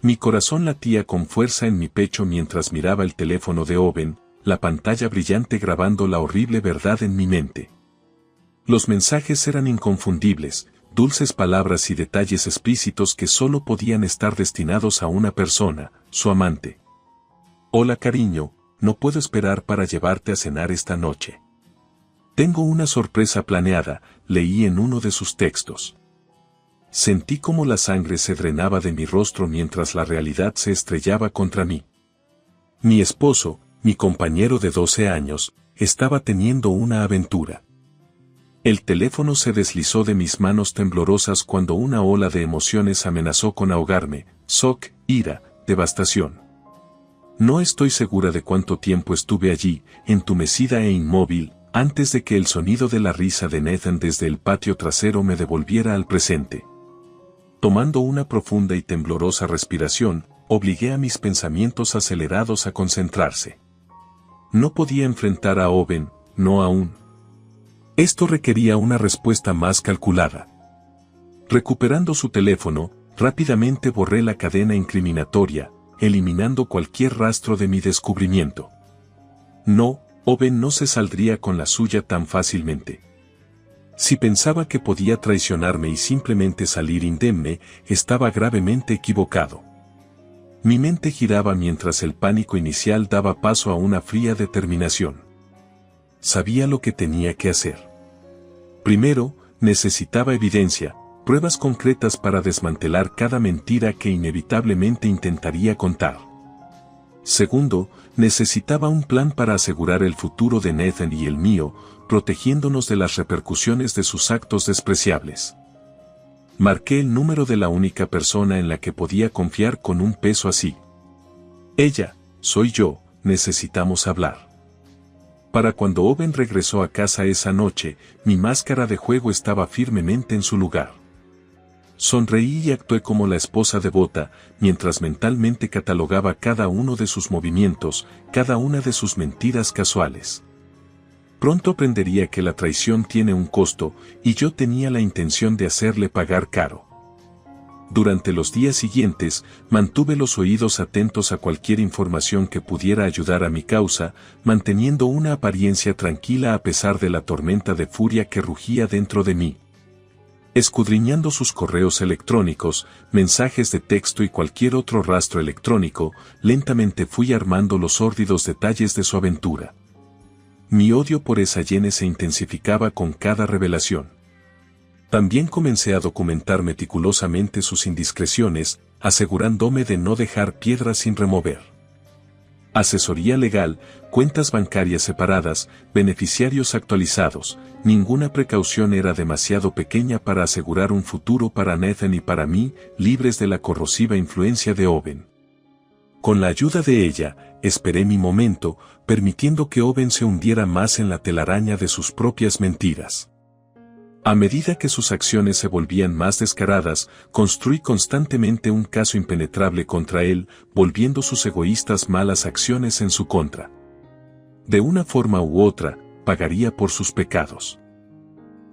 Mi corazón latía con fuerza en mi pecho mientras miraba el teléfono de Owen, la pantalla brillante grabando la horrible verdad en mi mente. Los mensajes eran inconfundibles, dulces palabras y detalles explícitos que solo podían estar destinados a una persona, su amante. Hola cariño, no puedo esperar para llevarte a cenar esta noche. Tengo una sorpresa planeada, leí en uno de sus textos. Sentí como la sangre se drenaba de mi rostro mientras la realidad se estrellaba contra mí. Mi esposo, mi compañero de 12 años, estaba teniendo una aventura. El teléfono se deslizó de mis manos temblorosas cuando una ola de emociones amenazó con ahogarme, shock, ira, devastación. No estoy segura de cuánto tiempo estuve allí, entumecida e inmóvil, antes de que el sonido de la risa de Nathan desde el patio trasero me devolviera al presente. Tomando una profunda y temblorosa respiración, obligué a mis pensamientos acelerados a concentrarse. No podía enfrentar a Owen, no aún. Esto requería una respuesta más calculada. Recuperando su teléfono, rápidamente borré la cadena incriminatoria, eliminando cualquier rastro de mi descubrimiento. No, Owen no se saldría con la suya tan fácilmente. Si pensaba que podía traicionarme y simplemente salir indemne, estaba gravemente equivocado. Mi mente giraba mientras el pánico inicial daba paso a una fría determinación. Sabía lo que tenía que hacer. Primero, necesitaba evidencia, pruebas concretas para desmantelar cada mentira que inevitablemente intentaría contar. Segundo, necesitaba un plan para asegurar el futuro de Nathan y el mío, protegiéndonos de las repercusiones de sus actos despreciables. Marqué el número de la única persona en la que podía confiar con un peso así. Ella, soy yo, necesitamos hablar. Para cuando Owen regresó a casa esa noche, mi máscara de juego estaba firmemente en su lugar. Sonreí y actué como la esposa devota, mientras mentalmente catalogaba cada uno de sus movimientos, cada una de sus mentiras casuales. Pronto aprendería que la traición tiene un costo, y yo tenía la intención de hacerle pagar caro. Durante los días siguientes, mantuve los oídos atentos a cualquier información que pudiera ayudar a mi causa, manteniendo una apariencia tranquila a pesar de la tormenta de furia que rugía dentro de mí. Escudriñando sus correos electrónicos, mensajes de texto y cualquier otro rastro electrónico, lentamente fui armando los sórdidos detalles de su aventura. Mi odio por esa Jenny se intensificaba con cada revelación. También comencé a documentar meticulosamente sus indiscreciones, asegurándome de no dejar piedras sin remover. Asesoría legal, cuentas bancarias separadas, beneficiarios actualizados, ninguna precaución era demasiado pequeña para asegurar un futuro para Nathan y para mí, libres de la corrosiva influencia de Owen. Con la ayuda de ella, esperé mi momento, permitiendo que Owen se hundiera más en la telaraña de sus propias mentiras. A medida que sus acciones se volvían más descaradas, construí constantemente un caso impenetrable contra él, volviendo sus egoístas malas acciones en su contra. De una forma u otra, pagaría por sus pecados.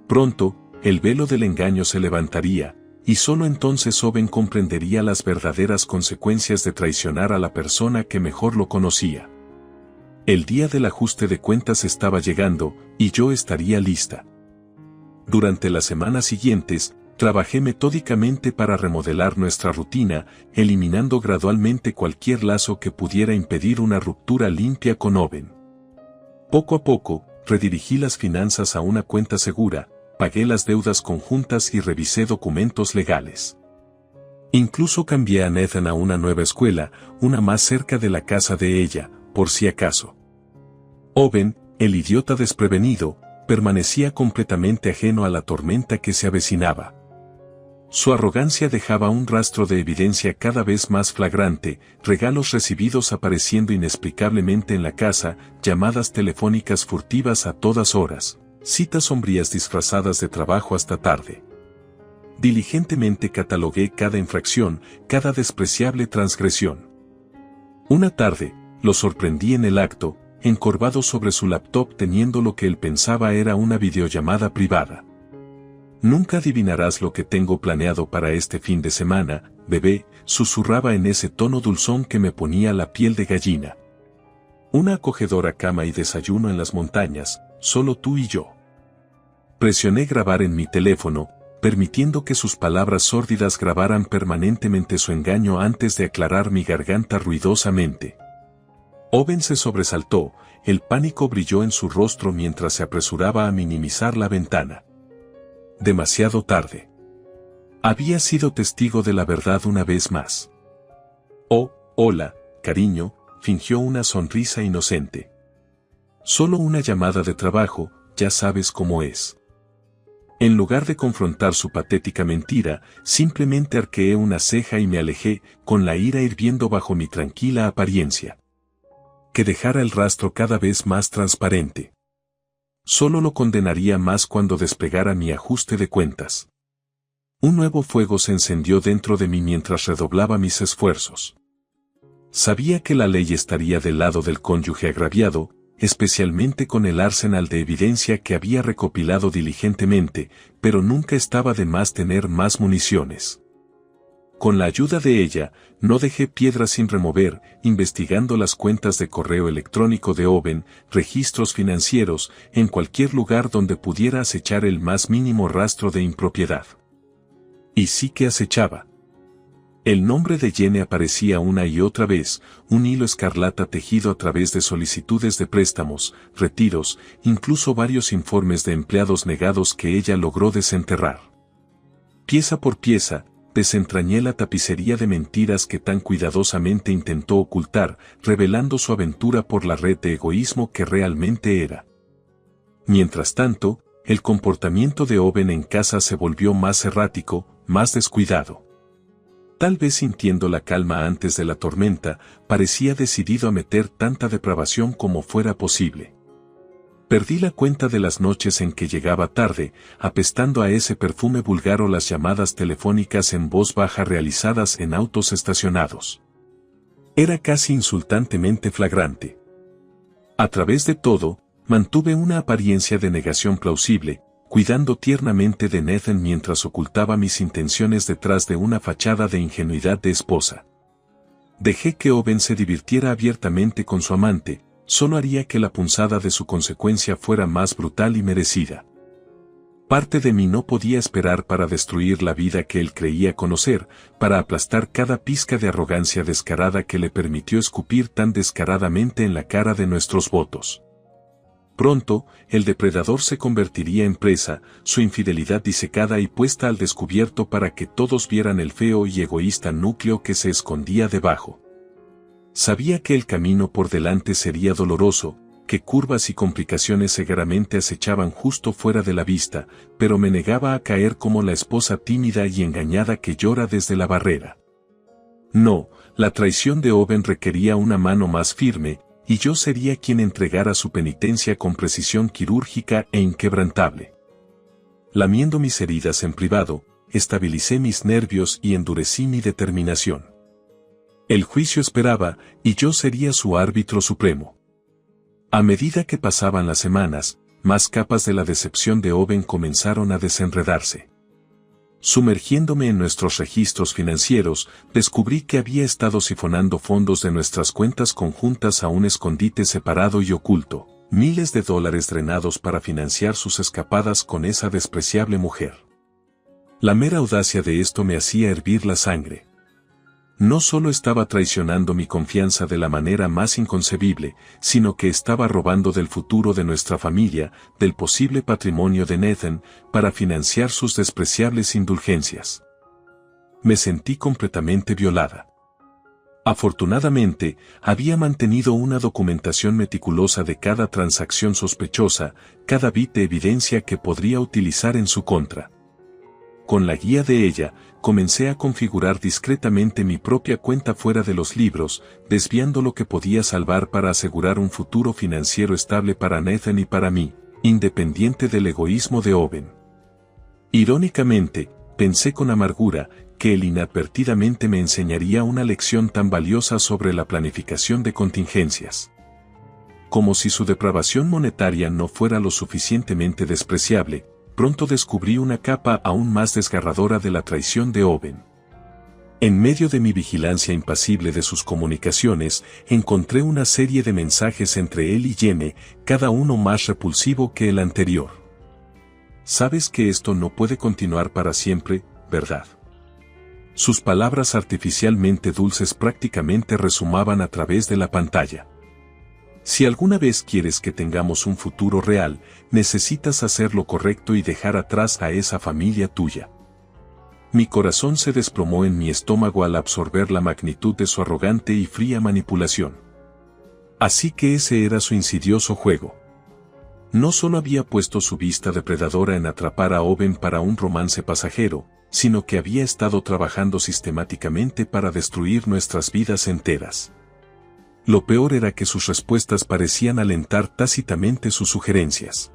Pronto, el velo del engaño se levantaría, y solo entonces Owen comprendería las verdaderas consecuencias de traicionar a la persona que mejor lo conocía. El día del ajuste de cuentas estaba llegando, y yo estaría lista. Durante las semanas siguientes, trabajé metódicamente para remodelar nuestra rutina, eliminando gradualmente cualquier lazo que pudiera impedir una ruptura limpia con Owen. Poco a poco, redirigí las finanzas a una cuenta segura, pagué las deudas conjuntas y revisé documentos legales. Incluso cambié a Nathan a una nueva escuela, una más cerca de la casa de ella, por si acaso. Owen, el idiota desprevenido, permanecía completamente ajeno a la tormenta que se avecinaba. Su arrogancia dejaba un rastro de evidencia cada vez más flagrante, regalos recibidos apareciendo inexplicablemente en la casa, llamadas telefónicas furtivas a todas horas, citas sombrías disfrazadas de trabajo hasta tarde. Diligentemente catalogué cada infracción, cada despreciable transgresión. Una tarde, lo sorprendí en el acto, encorvado sobre su laptop teniendo lo que él pensaba era una videollamada privada. Nunca adivinarás lo que tengo planeado para este fin de semana, bebé, susurraba en ese tono dulzón que me ponía la piel de gallina. Una acogedora cama y desayuno en las montañas, solo tú y yo. Presioné grabar en mi teléfono, permitiendo que sus palabras sórdidas grabaran permanentemente su engaño antes de aclarar mi garganta ruidosamente. Owen se sobresaltó, el pánico brilló en su rostro mientras se apresuraba a minimizar la ventana. Demasiado tarde. Había sido testigo de la verdad una vez más. Oh, hola, cariño, fingió una sonrisa inocente. Solo una llamada de trabajo, ya sabes cómo es. En lugar de confrontar su patética mentira, simplemente arqueé una ceja y me alejé, con la ira hirviendo bajo mi tranquila apariencia. Que dejara el rastro cada vez más transparente. Solo lo condenaría más cuando desplegara mi ajuste de cuentas. Un nuevo fuego se encendió dentro de mí mientras redoblaba mis esfuerzos. Sabía que la ley estaría del lado del cónyuge agraviado, especialmente con el arsenal de evidencia que había recopilado diligentemente, pero nunca estaba de más tener más municiones. Con la ayuda de ella, no dejé piedra sin remover, investigando las cuentas de correo electrónico de Owen, registros financieros, en cualquier lugar donde pudiera acechar el más mínimo rastro de impropiedad. Y sí que acechaba. El nombre de Jenny aparecía una y otra vez, un hilo escarlata tejido a través de solicitudes de préstamos, retiros, incluso varios informes de empleados negados que ella logró desenterrar. Pieza por pieza, desentrañé la tapicería de mentiras que tan cuidadosamente intentó ocultar, revelando su aventura por la red de egoísmo que realmente era. Mientras tanto, el comportamiento de Owen en casa se volvió más errático, más descuidado. Tal vez sintiendo la calma antes de la tormenta, parecía decidido a meter tanta depravación como fuera posible. Perdí la cuenta de las noches en que llegaba tarde, apestando a ese perfume vulgar o las llamadas telefónicas en voz baja realizadas en autos estacionados. Era casi insultantemente flagrante. A través de todo, mantuve una apariencia de negación plausible, cuidando tiernamente de Nathan mientras ocultaba mis intenciones detrás de una fachada de ingenuidad de esposa. Dejé que Owen se divirtiera abiertamente con su amante, solo haría que la punzada de su consecuencia fuera más brutal y merecida. Parte de mí no podía esperar para destruir la vida que él creía conocer, para aplastar cada pizca de arrogancia descarada que le permitió escupir tan descaradamente en la cara de nuestros votos. Pronto, el depredador se convertiría en presa, su infidelidad disecada y puesta al descubierto para que todos vieran el feo y egoísta núcleo que se escondía debajo. Sabía que el camino por delante sería doloroso, que curvas y complicaciones cegaramente acechaban justo fuera de la vista, pero me negaba a caer como la esposa tímida y engañada que llora desde la barrera. No, la traición de Owen requería una mano más firme, y yo sería quien entregara su penitencia con precisión quirúrgica e inquebrantable. Lamiendo mis heridas en privado, estabilicé mis nervios y endurecí mi determinación. El juicio esperaba, y yo sería su árbitro supremo. A medida que pasaban las semanas, más capas de la decepción de Owen comenzaron a desenredarse. Sumergiéndome en nuestros registros financieros, descubrí que había estado sifonando fondos de nuestras cuentas conjuntas a un escondite separado y oculto, miles de dólares drenados para financiar sus escapadas con esa despreciable mujer. La mera audacia de esto me hacía hervir la sangre. No solo estaba traicionando mi confianza de la manera más inconcebible, sino que estaba robando del futuro de nuestra familia, del posible patrimonio de Nathan, para financiar sus despreciables indulgencias. Me sentí completamente violada. Afortunadamente, había mantenido una documentación meticulosa de cada transacción sospechosa, cada bit de evidencia que podría utilizar en su contra. Con la guía de ella, comencé a configurar discretamente mi propia cuenta fuera de los libros, desviando lo que podía salvar para asegurar un futuro financiero estable para Nathan y para mí, independiente del egoísmo de Owen. Irónicamente, pensé con amargura, que él inadvertidamente me enseñaría una lección tan valiosa sobre la planificación de contingencias. Como si su depravación monetaria no fuera lo suficientemente despreciable, pronto descubrí una capa aún más desgarradora de la traición de Owen. En medio de mi vigilancia impasible de sus comunicaciones, encontré una serie de mensajes entre él y Yeme, cada uno más repulsivo que el anterior. Sabes que esto no puede continuar para siempre, ¿verdad? Sus palabras artificialmente dulces prácticamente resumaban a través de la pantalla. Si alguna vez quieres que tengamos un futuro real, necesitas hacer lo correcto y dejar atrás a esa familia tuya. Mi corazón se desplomó en mi estómago al absorber la magnitud de su arrogante y fría manipulación. Así que ese era su insidioso juego. No solo había puesto su vista depredadora en atrapar a Owen para un romance pasajero, sino que había estado trabajando sistemáticamente para destruir nuestras vidas enteras. Lo peor era que sus respuestas parecían alentar tácitamente sus sugerencias.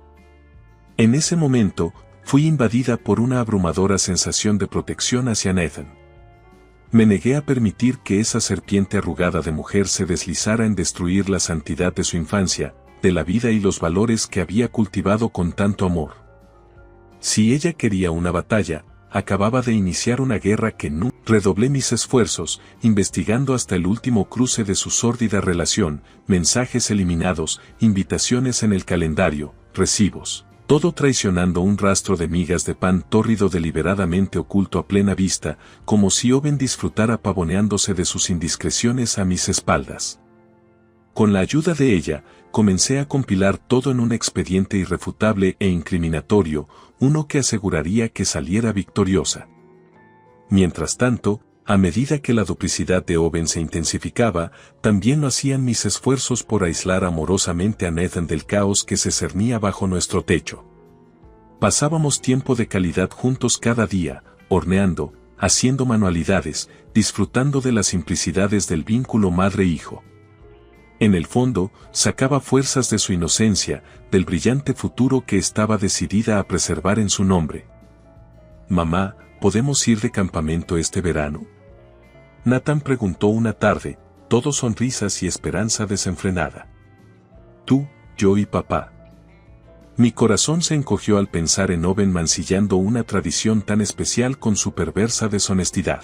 En ese momento, fui invadida por una abrumadora sensación de protección hacia Nathan. Me negué a permitir que esa serpiente arrugada de mujer se deslizara en destruir la santidad de su infancia, de la vida y los valores que había cultivado con tanto amor. Si ella quería una batalla, acababa de iniciar una guerra que no. Redoblé mis esfuerzos, investigando hasta el último cruce de su sórdida relación, mensajes eliminados, invitaciones en el calendario, recibos. Todo traicionando un rastro de migas de pan tórrido deliberadamente oculto a plena vista, como si Owen disfrutara pavoneándose de sus indiscreciones a mis espaldas. Con la ayuda de ella, comencé a compilar todo en un expediente irrefutable e incriminatorio, uno que aseguraría que saliera victoriosa. Mientras tanto, a medida que la duplicidad de Owen se intensificaba, también lo hacían mis esfuerzos por aislar amorosamente a Nathan del caos que se cernía bajo nuestro techo. Pasábamos tiempo de calidad juntos cada día, horneando, haciendo manualidades, disfrutando de las simplicidades del vínculo madre-hijo. En el fondo, sacaba fuerzas de su inocencia, del brillante futuro que estaba decidida a preservar en su nombre. «Mamá, ¿podemos ir de campamento este verano?», Nathan preguntó una tarde, todo sonrisas y esperanza desenfrenada. «Tú, yo y papá». Mi corazón se encogió al pensar en Owen mancillando una tradición tan especial con su perversa deshonestidad.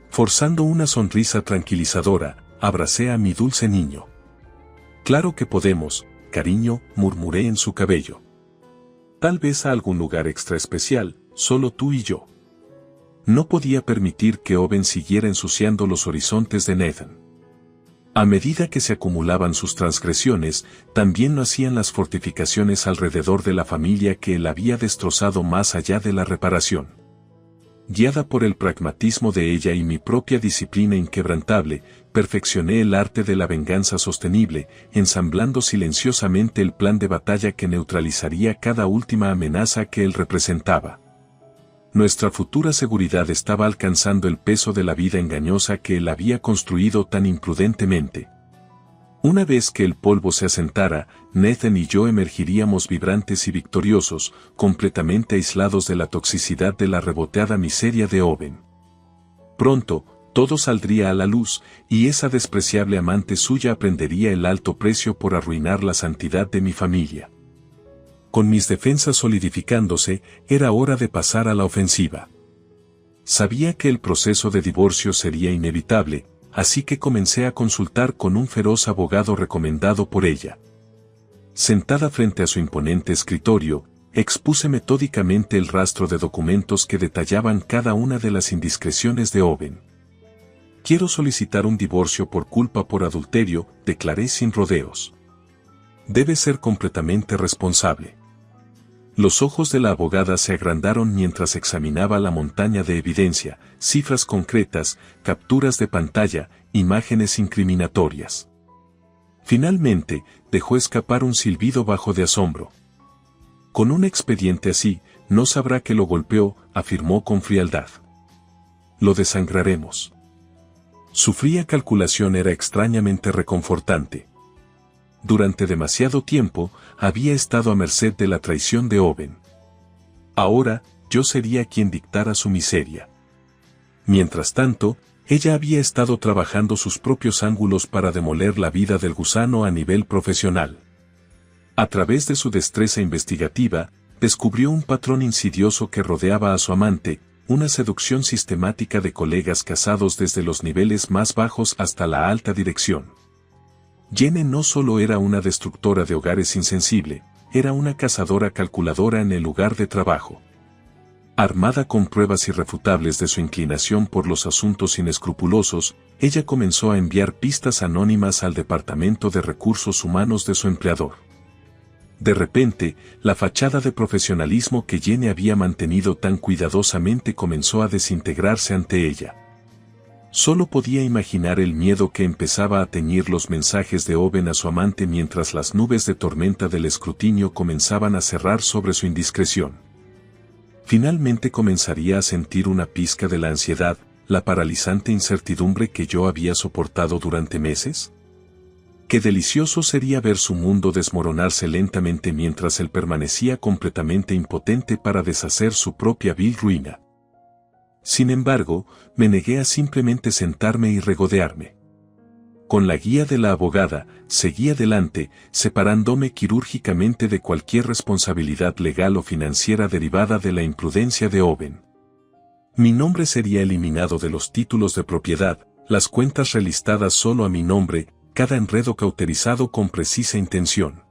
Forzando una sonrisa tranquilizadora, abracé a mi dulce niño. «Claro que podemos, cariño», murmuré en su cabello. «Tal vez a algún lugar extra especial, solo tú y yo». No podía permitir que Owen siguiera ensuciando los horizontes de Nathan. A medida que se acumulaban sus transgresiones, también lo hacían las fortificaciones alrededor de la familia que él había destrozado más allá de la reparación. Guiada por el pragmatismo de ella y mi propia disciplina inquebrantable, perfeccioné el arte de la venganza sostenible, ensamblando silenciosamente el plan de batalla que neutralizaría cada última amenaza que él representaba. Nuestra futura seguridad estaba alcanzando el peso de la vida engañosa que él había construido tan imprudentemente. Una vez que el polvo se asentara, Nathan y yo emergiríamos vibrantes y victoriosos, completamente aislados de la toxicidad de la reboteada miseria de Owen. Pronto, todo saldría a la luz, y esa despreciable amante suya aprendería el alto precio por arruinar la santidad de mi familia. Con mis defensas solidificándose, era hora de pasar a la ofensiva. Sabía que el proceso de divorcio sería inevitable, así que comencé a consultar con un feroz abogado recomendado por ella. Sentada frente a su imponente escritorio, expuse metódicamente el rastro de documentos que detallaban cada una de las indiscreciones de Owen. «Quiero solicitar un divorcio por culpa por adulterio», declaré sin rodeos. «Debe ser completamente responsable». Los ojos de la abogada se agrandaron mientras examinaba la montaña de evidencia, cifras concretas, capturas de pantalla, imágenes incriminatorias. Finalmente, dejó escapar un silbido bajo de asombro. «Con un expediente así, no sabrá que lo golpeó», afirmó con frialdad. «Lo desangraremos». Su fría calculación era extrañamente reconfortante. Durante demasiado tiempo, había estado a merced de la traición de Owen. Ahora, yo sería quien dictara su miseria. Mientras tanto, ella había estado trabajando sus propios ángulos para demoler la vida del gusano a nivel profesional. A través de su destreza investigativa, descubrió un patrón insidioso que rodeaba a su amante, una seducción sistemática de colegas casados desde los niveles más bajos hasta la alta dirección. Jenny no solo era una destructora de hogares insensible, era una cazadora calculadora en el lugar de trabajo. Armada con pruebas irrefutables de su inclinación por los asuntos inescrupulosos, ella comenzó a enviar pistas anónimas al Departamento de Recursos Humanos de su empleador. De repente, la fachada de profesionalismo que Jenny había mantenido tan cuidadosamente comenzó a desintegrarse ante ella. Solo podía imaginar el miedo que empezaba a teñir los mensajes de Owen a su amante mientras las nubes de tormenta del escrutinio comenzaban a cerrar sobre su indiscreción. Finalmente comenzaría a sentir una pizca de la ansiedad, la paralizante incertidumbre que yo había soportado durante meses. Qué delicioso sería ver su mundo desmoronarse lentamente mientras él permanecía completamente impotente para deshacer su propia vil ruina. Sin embargo, me negué a simplemente sentarme y regodearme. Con la guía de la abogada, seguí adelante, separándome quirúrgicamente de cualquier responsabilidad legal o financiera derivada de la imprudencia de Owen. Mi nombre sería eliminado de los títulos de propiedad, las cuentas relistadas solo a mi nombre, cada enredo cauterizado con precisa intención.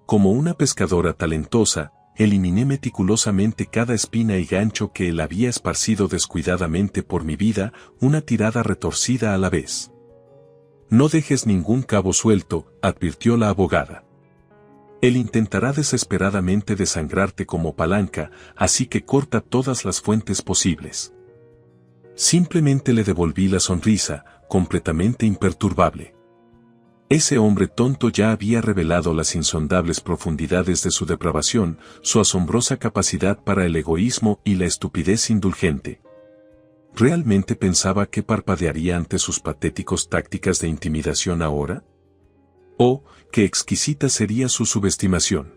Como una pescadora talentosa, eliminé meticulosamente cada espina y gancho que él había esparcido descuidadamente por mi vida, una tirada retorcida a la vez. No dejes ningún cabo suelto, advirtió la abogada. Él intentará desesperadamente desangrarte como palanca, así que corta todas las fuentes posibles. Simplemente le devolví la sonrisa, completamente imperturbable. Ese hombre tonto ya había revelado las insondables profundidades de su depravación, su asombrosa capacidad para el egoísmo y la estupidez indulgente. ¿Realmente pensaba que parpadearía ante sus patéticos tácticas de intimidación ahora? Oh, qué exquisita sería su subestimación.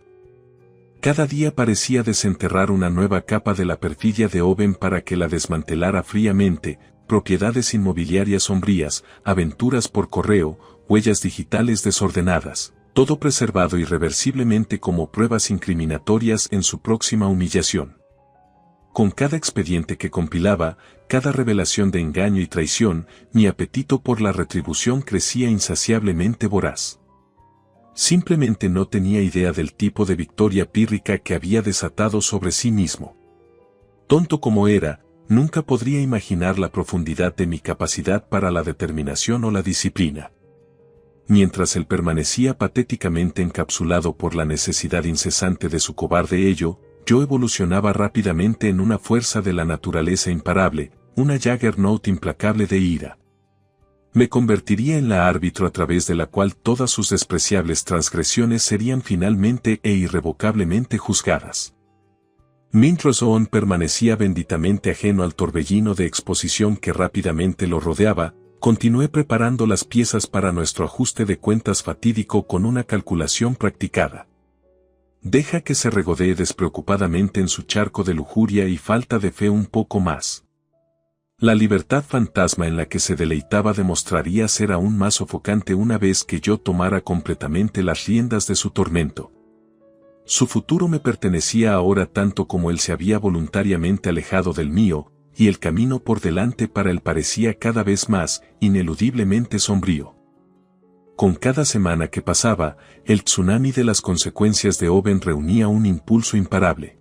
Cada día parecía desenterrar una nueva capa de la perfidia de Owen para que la desmantelara fríamente, propiedades inmobiliarias sombrías, aventuras por correo, huellas digitales desordenadas, todo preservado irreversiblemente como pruebas incriminatorias en su próxima humillación. Con cada expediente que compilaba, cada revelación de engaño y traición, mi apetito por la retribución crecía insaciablemente voraz. Simplemente no tenía idea del tipo de victoria pírrica que había desatado sobre sí mismo. Tonto como era, nunca podría imaginar la profundidad de mi capacidad para la determinación o la disciplina. Mientras él permanecía patéticamente encapsulado por la necesidad incesante de su cobarde ello, yo evolucionaba rápidamente en una fuerza de la naturaleza imparable, una Juggernaut implacable de ira. Me convertiría en la árbitro a través de la cual todas sus despreciables transgresiones serían finalmente e irrevocablemente juzgadas. Mientras Owen permanecía benditamente ajeno al torbellino de exposición que rápidamente lo rodeaba, continué preparando las piezas para nuestro ajuste de cuentas fatídico con una calculación practicada. Deja que se regodee despreocupadamente en su charco de lujuria y falta de fe un poco más. La libertad fantasma en la que se deleitaba demostraría ser aún más sofocante una vez que yo tomara completamente las riendas de su tormento. Su futuro me pertenecía ahora tanto como él se había voluntariamente alejado del mío, y el camino por delante para él parecía cada vez más, ineludiblemente sombrío. Con cada semana que pasaba, el tsunami de las consecuencias de Owen reunía un impulso imparable.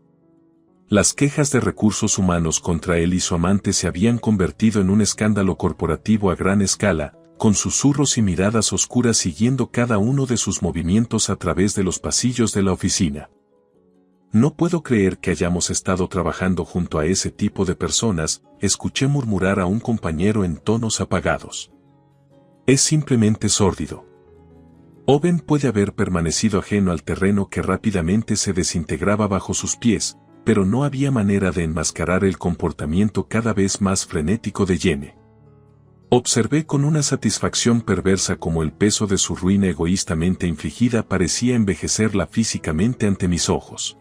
Las quejas de recursos humanos contra él y su amante se habían convertido en un escándalo corporativo a gran escala, con susurros y miradas oscuras siguiendo cada uno de sus movimientos a través de los pasillos de la oficina. No puedo creer que hayamos estado trabajando junto a ese tipo de personas, escuché murmurar a un compañero en tonos apagados. Es simplemente sórdido. Owen puede haber permanecido ajeno al terreno que rápidamente se desintegraba bajo sus pies, pero no había manera de enmascarar el comportamiento cada vez más frenético de Jenny. Observé con una satisfacción perversa cómo el peso de su ruina egoístamente infligida parecía envejecerla físicamente ante mis ojos.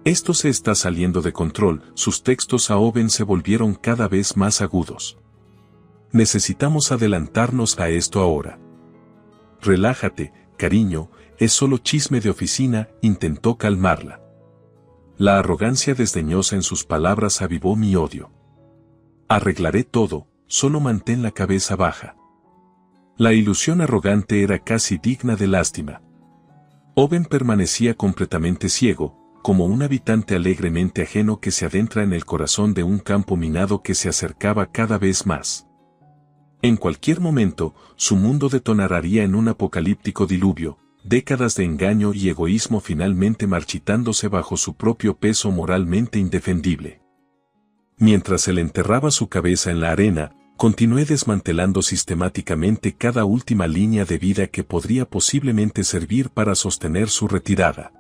Esto se está saliendo de control, sus textos a Owen se volvieron cada vez más agudos. Necesitamos adelantarnos a esto ahora. Relájate, cariño, es solo chisme de oficina, intentó calmarla. La arrogancia desdeñosa en sus palabras avivó mi odio. Arreglaré todo, solo mantén la cabeza baja. La ilusión arrogante era casi digna de lástima. Owen permanecía completamente ciego, como un habitante alegremente ajeno que se adentra en el corazón de un campo minado que se acercaba cada vez más. En cualquier momento, su mundo detonaría en un apocalíptico diluvio, décadas de engaño y egoísmo finalmente marchitándose bajo su propio peso moralmente indefendible. Mientras él enterraba su cabeza en la arena, continué desmantelando sistemáticamente cada última línea de vida que podría posiblemente servir para sostener su retirada.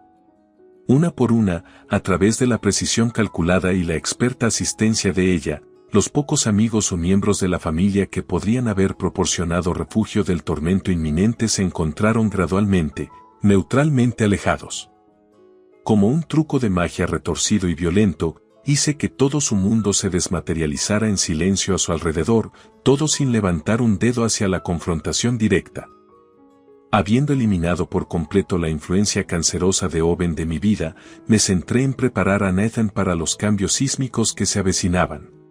Una por una, a través de la precisión calculada y la experta asistencia de ella, los pocos amigos o miembros de la familia que podrían haber proporcionado refugio del tormento inminente se encontraron gradualmente, neutralmente alejados. Como un truco de magia retorcido y violento, hice que todo su mundo se desmaterializara en silencio a su alrededor, todo sin levantar un dedo hacia la confrontación directa. Habiendo eliminado por completo la influencia cancerosa de Owen de mi vida, me centré en preparar a Nathan para los cambios sísmicos que se avecinaban.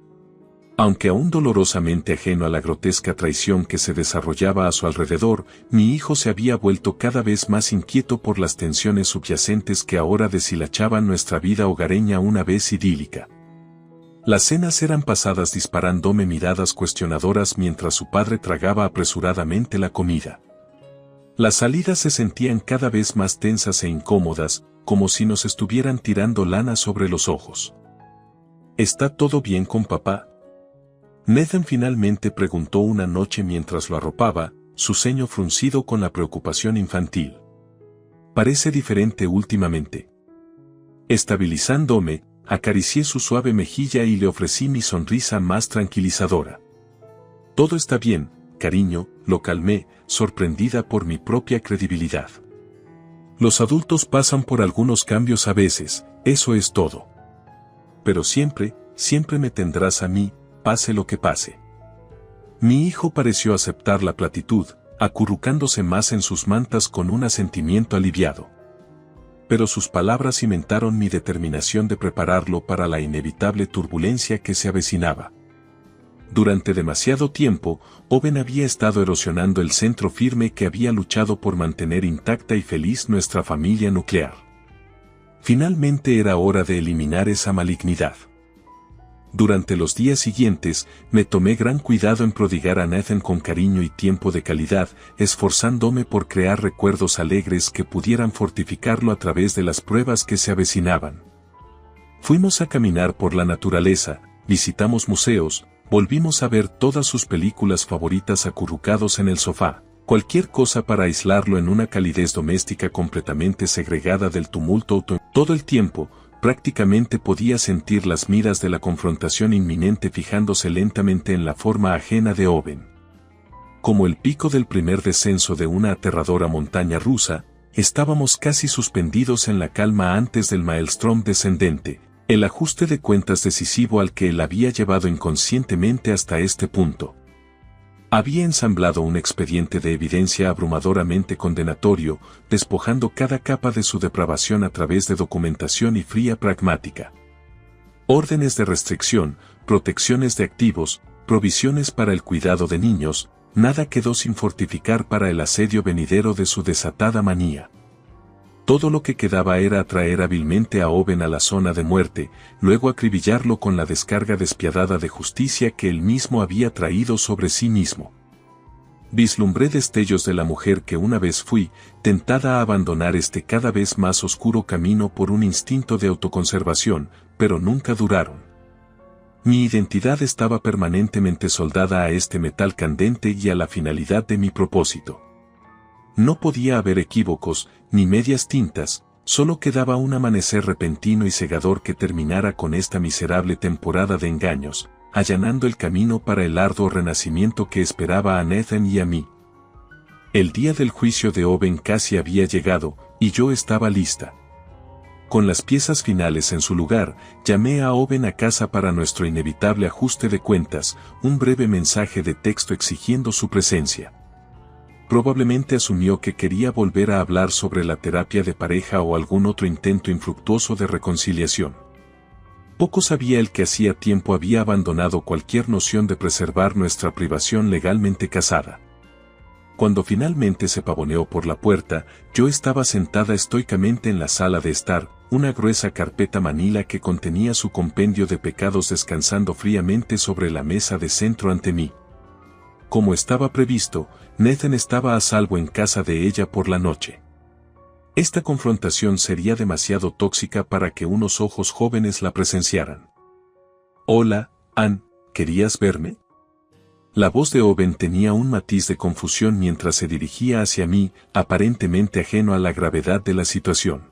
Aunque aún dolorosamente ajeno a la grotesca traición que se desarrollaba a su alrededor, mi hijo se había vuelto cada vez más inquieto por las tensiones subyacentes que ahora deshilachaban nuestra vida hogareña una vez idílica. Las cenas eran pasadas disparándome miradas cuestionadoras mientras su padre tragaba apresuradamente la comida. Las salidas se sentían cada vez más tensas e incómodas, como si nos estuvieran tirando lana sobre los ojos. ¿Está todo bien con papá? Nathan finalmente preguntó una noche mientras lo arropaba, su ceño fruncido con la preocupación infantil. Parece diferente últimamente. Estabilizándome, acaricié su suave mejilla y le ofrecí mi sonrisa más tranquilizadora. Todo está bien, cariño, lo calmé, sorprendida por mi propia credibilidad. Los adultos pasan por algunos cambios a veces, eso es todo. Pero siempre, siempre me tendrás a mí, pase lo que pase. Mi hijo pareció aceptar la platitud, acurrucándose más en sus mantas con un asentimiento aliviado. Pero sus palabras cimentaron mi determinación de prepararlo para la inevitable turbulencia que se avecinaba. Durante demasiado tiempo, Owen había estado erosionando el centro firme que había luchado por mantener intacta y feliz nuestra familia nuclear. Finalmente era hora de eliminar esa malignidad. Durante los días siguientes, me tomé gran cuidado en prodigar a Nathan con cariño y tiempo de calidad, esforzándome por crear recuerdos alegres que pudieran fortificarlo a través de las pruebas que se avecinaban. Fuimos a caminar por la naturaleza, visitamos museos, volvimos a ver todas sus películas favoritas acurrucados en el sofá, cualquier cosa para aislarlo en una calidez doméstica completamente segregada del tumulto. Todo el tiempo, prácticamente podía sentir las miras de la confrontación inminente fijándose lentamente en la forma ajena de Owen. Como el pico del primer descenso de una aterradora montaña rusa, estábamos casi suspendidos en la calma antes del maelstrom descendente, el ajuste de cuentas decisivo al que él había llevado inconscientemente hasta este punto. Había ensamblado un expediente de evidencia abrumadoramente condenatorio, despojando cada capa de su depravación a través de documentación y fría pragmática. Órdenes de restricción, protecciones de activos, provisiones para el cuidado de niños, nada quedó sin fortificar para el asedio venidero de su desatada manía. Todo lo que quedaba era atraer hábilmente a Owen a la zona de muerte, luego acribillarlo con la descarga despiadada de justicia que él mismo había traído sobre sí mismo. Vislumbré destellos de la mujer que una vez fui, tentada a abandonar este cada vez más oscuro camino por un instinto de autoconservación, pero nunca duraron. Mi identidad estaba permanentemente soldada a este metal candente y a la finalidad de mi propósito. No podía haber equívocos, ni medias tintas, solo quedaba un amanecer repentino y cegador que terminara con esta miserable temporada de engaños, allanando el camino para el arduo renacimiento que esperaba a Nathan y a mí. El día del juicio de Owen casi había llegado, y yo estaba lista. Con las piezas finales en su lugar, llamé a Owen a casa para nuestro inevitable ajuste de cuentas, un breve mensaje de texto exigiendo su presencia. Probablemente asumió que quería volver a hablar sobre la terapia de pareja o algún otro intento infructuoso de reconciliación. Poco sabía él que hacía tiempo había abandonado cualquier noción de preservar nuestra privación legalmente casada. Cuando finalmente se pavoneó por la puerta, yo estaba sentada estoicamente en la sala de estar, una gruesa carpeta manila que contenía su compendio de pecados descansando fríamente sobre la mesa de centro ante mí. Como estaba previsto, Nathan estaba a salvo en casa de ella por la noche. Esta confrontación sería demasiado tóxica para que unos ojos jóvenes la presenciaran. «Hola, Ann, ¿querías verme?» La voz de Owen tenía un matiz de confusión mientras se dirigía hacia mí, aparentemente ajeno a la gravedad de la situación.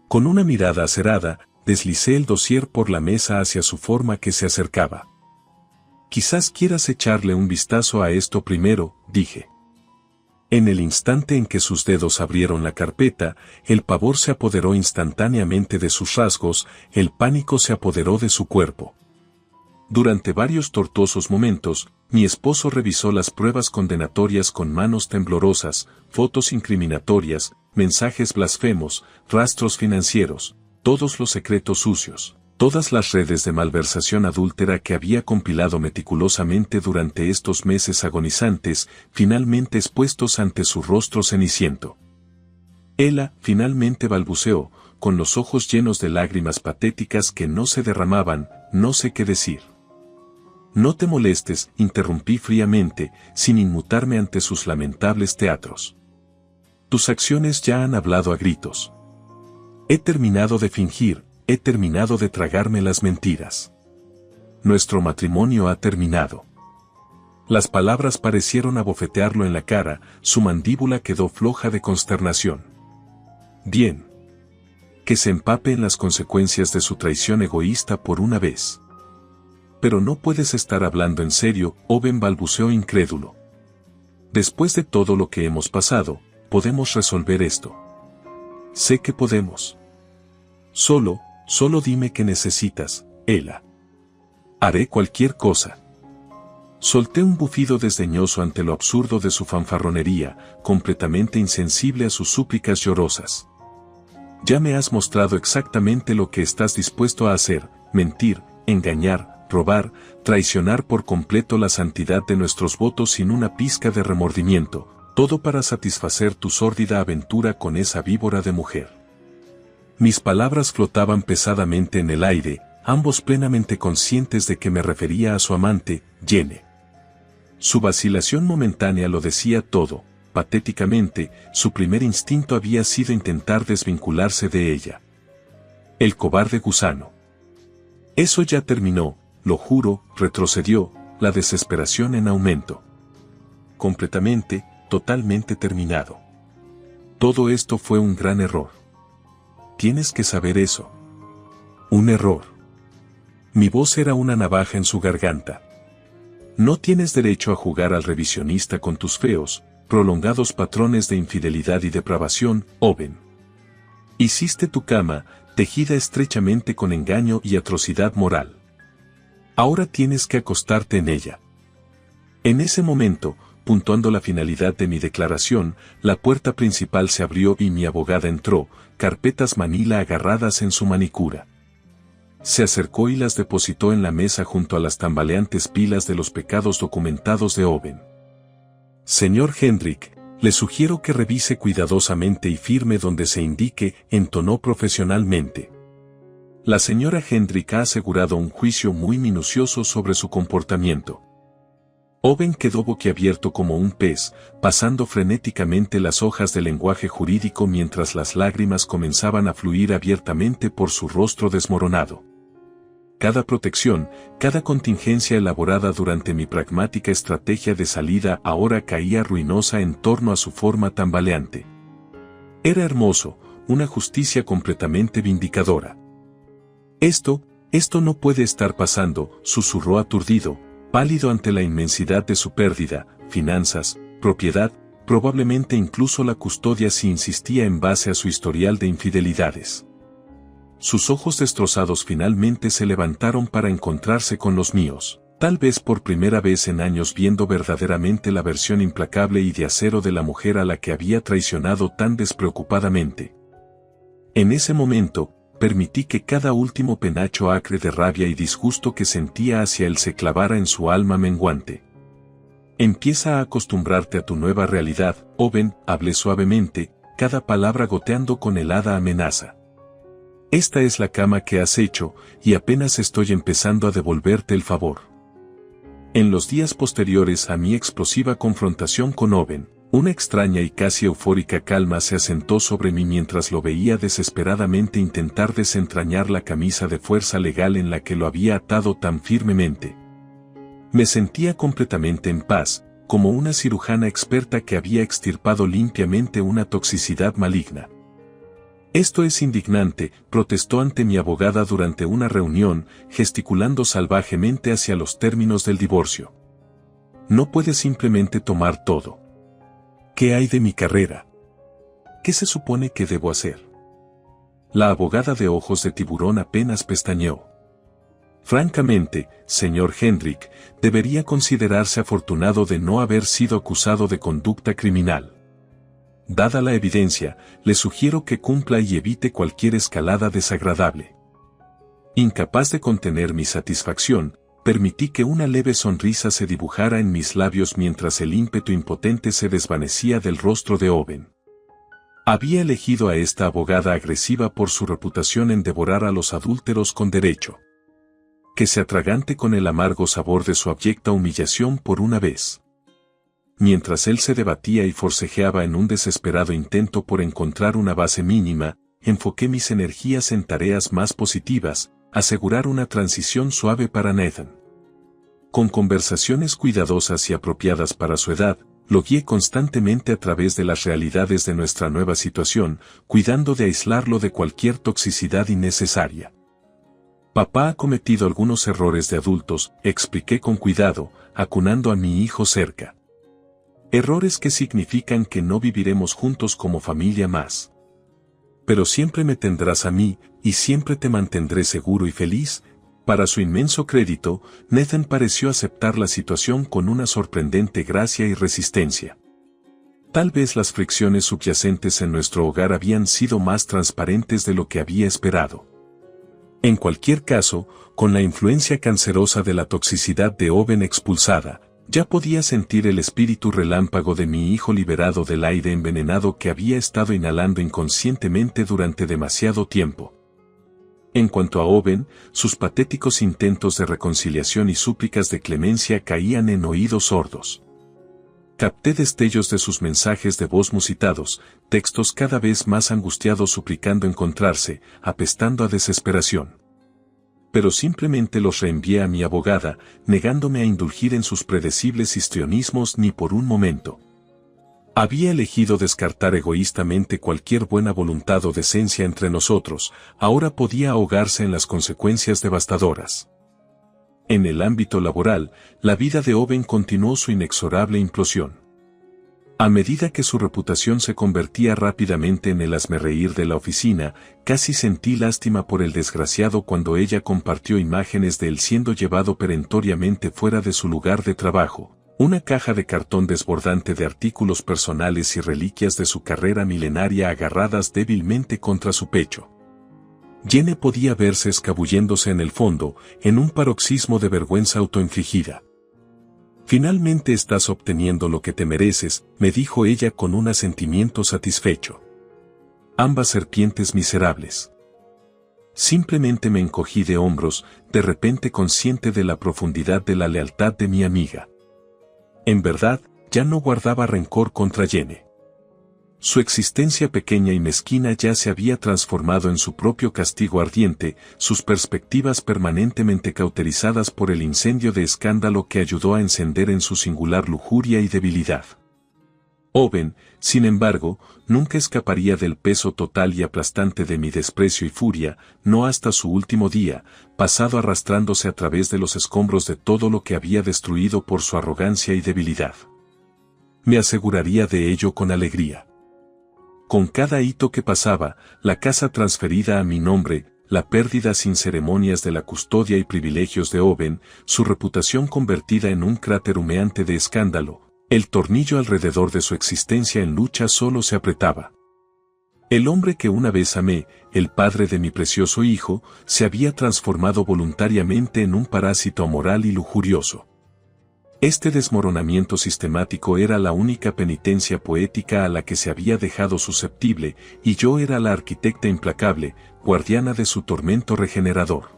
Con una mirada acerada, deslicé el dossier por la mesa hacia su forma que se acercaba. «Quizás quieras echarle un vistazo a esto primero», dije. En el instante en que sus dedos abrieron la carpeta, el pavor se apoderó instantáneamente de sus rasgos, el pánico se apoderó de su cuerpo. Durante varios tortuosos momentos, mi esposo revisó las pruebas condenatorias con manos temblorosas, fotos incriminatorias, mensajes blasfemos, rastros financieros, todos los secretos sucios, todas las redes de malversación adúltera que había compilado meticulosamente durante estos meses agonizantes, finalmente expuestos ante su rostro ceniciento. Ella finalmente balbuceó, con los ojos llenos de lágrimas patéticas que no se derramaban, no sé qué decir. «No te molestes», interrumpí fríamente, sin inmutarme ante sus lamentables teatros. «Tus acciones ya han hablado a gritos. He terminado de fingir, he terminado de tragarme las mentiras. Nuestro matrimonio ha terminado». Las palabras parecieron abofetearlo en la cara, su mandíbula quedó floja de consternación. «Bien. Que se empape en las consecuencias de su traición egoísta por una vez». «Pero no puedes estar hablando en serio», Owen balbuceó incrédulo. «Después de todo lo que hemos pasado, podemos resolver esto». «Sé que podemos. Solo dime qué necesitas, Ella. Haré cualquier cosa». Solté un bufido desdeñoso ante lo absurdo de su fanfarronería, completamente insensible a sus súplicas llorosas. «Ya me has mostrado exactamente lo que estás dispuesto a hacer: mentir, engañar, robar, traicionar por completo la santidad de nuestros votos sin una pizca de remordimiento, todo para satisfacer tu sórdida aventura con esa víbora de mujer». Mis palabras flotaban pesadamente en el aire, ambos plenamente conscientes de que me refería a su amante, Jenny. Su vacilación momentánea lo decía todo. Patéticamente, su primer instinto había sido intentar desvincularse de ella. El cobarde gusano. «Eso ya terminó, lo juro», retrocedió, la desesperación en aumento. «Completamente, totalmente terminado. Todo esto fue un gran error. Tienes que saber eso. Un error». Mi voz era una navaja en su garganta. «No tienes derecho a jugar al revisionista con tus feos, prolongados patrones de infidelidad y depravación, Owen. Hiciste tu cama, tejida estrechamente con engaño y atrocidad moral. Ahora tienes que acostarte en ella». En ese momento, puntuando la finalidad de mi declaración, la puerta principal se abrió y mi abogada entró, carpetas manila agarradas en su manicura. Se acercó y las depositó en la mesa junto a las tambaleantes pilas de los pecados documentados de Owen. «Señor Hendrick, le sugiero que revise cuidadosamente y firme donde se indique», entonó profesionalmente. La señora Hendrick ha asegurado un juicio muy minucioso sobre su comportamiento. Owen quedó boquiabierto como un pez, pasando frenéticamente las hojas del lenguaje jurídico mientras las lágrimas comenzaban a fluir abiertamente por su rostro desmoronado. Cada protección, cada contingencia elaborada durante mi pragmática estrategia de salida ahora caía ruinosa en torno a su forma tambaleante. Era hermoso, una justicia completamente vindicadora. Esto no puede estar pasando», susurró aturdido, pálido ante la inmensidad de su pérdida, finanzas, propiedad, probablemente incluso la custodia si insistía en base a su historial de infidelidades. Sus ojos destrozados finalmente se levantaron para encontrarse con los míos. Tal vez por primera vez en años viendo verdaderamente la versión implacable y de acero de la mujer a la que había traicionado tan despreocupadamente. En ese momento, permití que cada último penacho acre de rabia y disgusto que sentía hacia él se clavara en su alma menguante. Empieza a acostumbrarte a tu nueva realidad, Owen, hablé suavemente, cada palabra goteando con helada amenaza. Esta es la cama que has hecho, y apenas estoy empezando a devolverte el favor. En los días posteriores a mi explosiva confrontación con Owen, una extraña y casi eufórica calma se asentó sobre mí mientras lo veía desesperadamente intentar desentrañar la camisa de fuerza legal en la que lo había atado tan firmemente. Me sentía completamente en paz, como una cirujana experta que había extirpado limpiamente una toxicidad maligna. Esto es indignante, protestó ante mi abogada durante una reunión, gesticulando salvajemente hacia los términos del divorcio. No puedes simplemente tomar todo. ¿Qué hay de mi carrera? ¿Qué se supone que debo hacer? La abogada de ojos de tiburón apenas pestañeó. Francamente, señor Hendrick, debería considerarse afortunado de no haber sido acusado de conducta criminal. Dada la evidencia, le sugiero que cumpla y evite cualquier escalada desagradable. Incapaz de contener mi satisfacción, permití que una leve sonrisa se dibujara en mis labios mientras el ímpetu impotente se desvanecía del rostro de Owen. Había elegido a esta abogada agresiva por su reputación en devorar a los adúlteros con derecho. Que se atragante con el amargo sabor de su abyecta humillación por una vez. Mientras él se debatía y forcejeaba en un desesperado intento por encontrar una base mínima, enfoqué mis energías en tareas más positivas, asegurar una transición suave para Nathan. Con conversaciones cuidadosas y apropiadas para su edad, lo guié constantemente a través de las realidades de nuestra nueva situación, cuidando de aislarlo de cualquier toxicidad innecesaria. Papá ha cometido algunos errores de adultos, expliqué con cuidado, acunando a mi hijo cerca. Errores que significan que no viviremos juntos como familia más. Pero siempre me tendrás a mí, y siempre te mantendré seguro y feliz. Para su inmenso crédito, Nathan pareció aceptar la situación con una sorprendente gracia y resistencia. Tal vez las fricciones subyacentes en nuestro hogar habían sido más transparentes de lo que había esperado. En cualquier caso, con la influencia cancerosa de la toxicidad de Owen expulsada, ya podía sentir el espíritu relámpago de mi hijo liberado del aire envenenado que había estado inhalando inconscientemente durante demasiado tiempo. En cuanto a Owen, sus patéticos intentos de reconciliación y súplicas de clemencia caían en oídos sordos. Capté destellos de sus mensajes de voz musitados, textos cada vez más angustiados suplicando encontrarse, apestando a desesperación. Pero simplemente los reenvié a mi abogada, negándome a indulgir en sus predecibles histrionismos ni por un momento. Había elegido descartar egoístamente cualquier buena voluntad o decencia entre nosotros, ahora podía ahogarse en las consecuencias devastadoras. En el ámbito laboral, la vida de Owen continuó su inexorable implosión. A medida que su reputación se convertía rápidamente en el hazmerreír de la oficina, casi sentí lástima por el desgraciado cuando ella compartió imágenes de él siendo llevado perentoriamente fuera de su lugar de trabajo, una caja de cartón desbordante de artículos personales y reliquias de su carrera milenaria agarradas débilmente contra su pecho. Jenny podía verse escabulléndose en el fondo, en un paroxismo de vergüenza autoinfligida. Finalmente estás obteniendo lo que te mereces, me dijo ella con un asentimiento satisfecho. Ambas serpientes miserables. Simplemente me encogí de hombros, de repente consciente de la profundidad de la lealtad de mi amiga. En verdad, ya no guardaba rencor contra Jenny. Su existencia pequeña y mezquina ya se había transformado en su propio castigo ardiente, sus perspectivas permanentemente cauterizadas por el incendio de escándalo que ayudó a encender en su singular lujuria y debilidad. Owen, sin embargo, nunca escaparía del peso total y aplastante de mi desprecio y furia, no hasta su último día, pasado arrastrándose a través de los escombros de todo lo que había destruido por su arrogancia y debilidad. Me aseguraría de ello con alegría. Con cada hito que pasaba, la casa transferida a mi nombre, la pérdida sin ceremonias de la custodia y privilegios de Owen, su reputación convertida en un cráter humeante de escándalo, el tornillo alrededor de su existencia en lucha solo se apretaba. El hombre que una vez amé, el padre de mi precioso hijo, se había transformado voluntariamente en un parásito amoral y lujurioso. Este desmoronamiento sistemático era la única penitencia poética a la que se había dejado susceptible, y yo era la arquitecta implacable, guardiana de su tormento regenerador.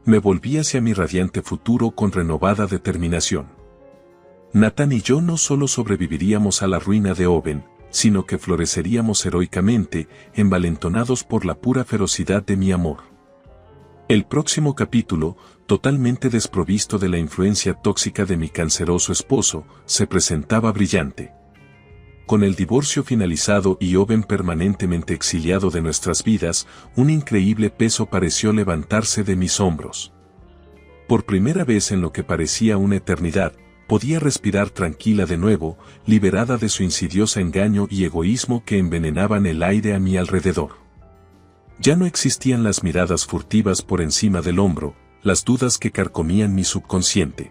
Me volví hacia mi radiante futuro con renovada determinación. Nathan y yo no solo sobreviviríamos a la ruina de Owen, sino que floreceríamos heroicamente, envalentonados por la pura ferocidad de mi amor. El próximo capítulo, totalmente desprovisto de la influencia tóxica de mi canceroso esposo, se presentaba brillante. Con el divorcio finalizado y Owen permanentemente exiliado de nuestras vidas, un increíble peso pareció levantarse de mis hombros. Por primera vez en lo que parecía una eternidad, podía respirar tranquila de nuevo, liberada de su insidioso engaño y egoísmo que envenenaban el aire a mi alrededor. Ya no existían las miradas furtivas por encima del hombro, las dudas que carcomían mi subconsciente.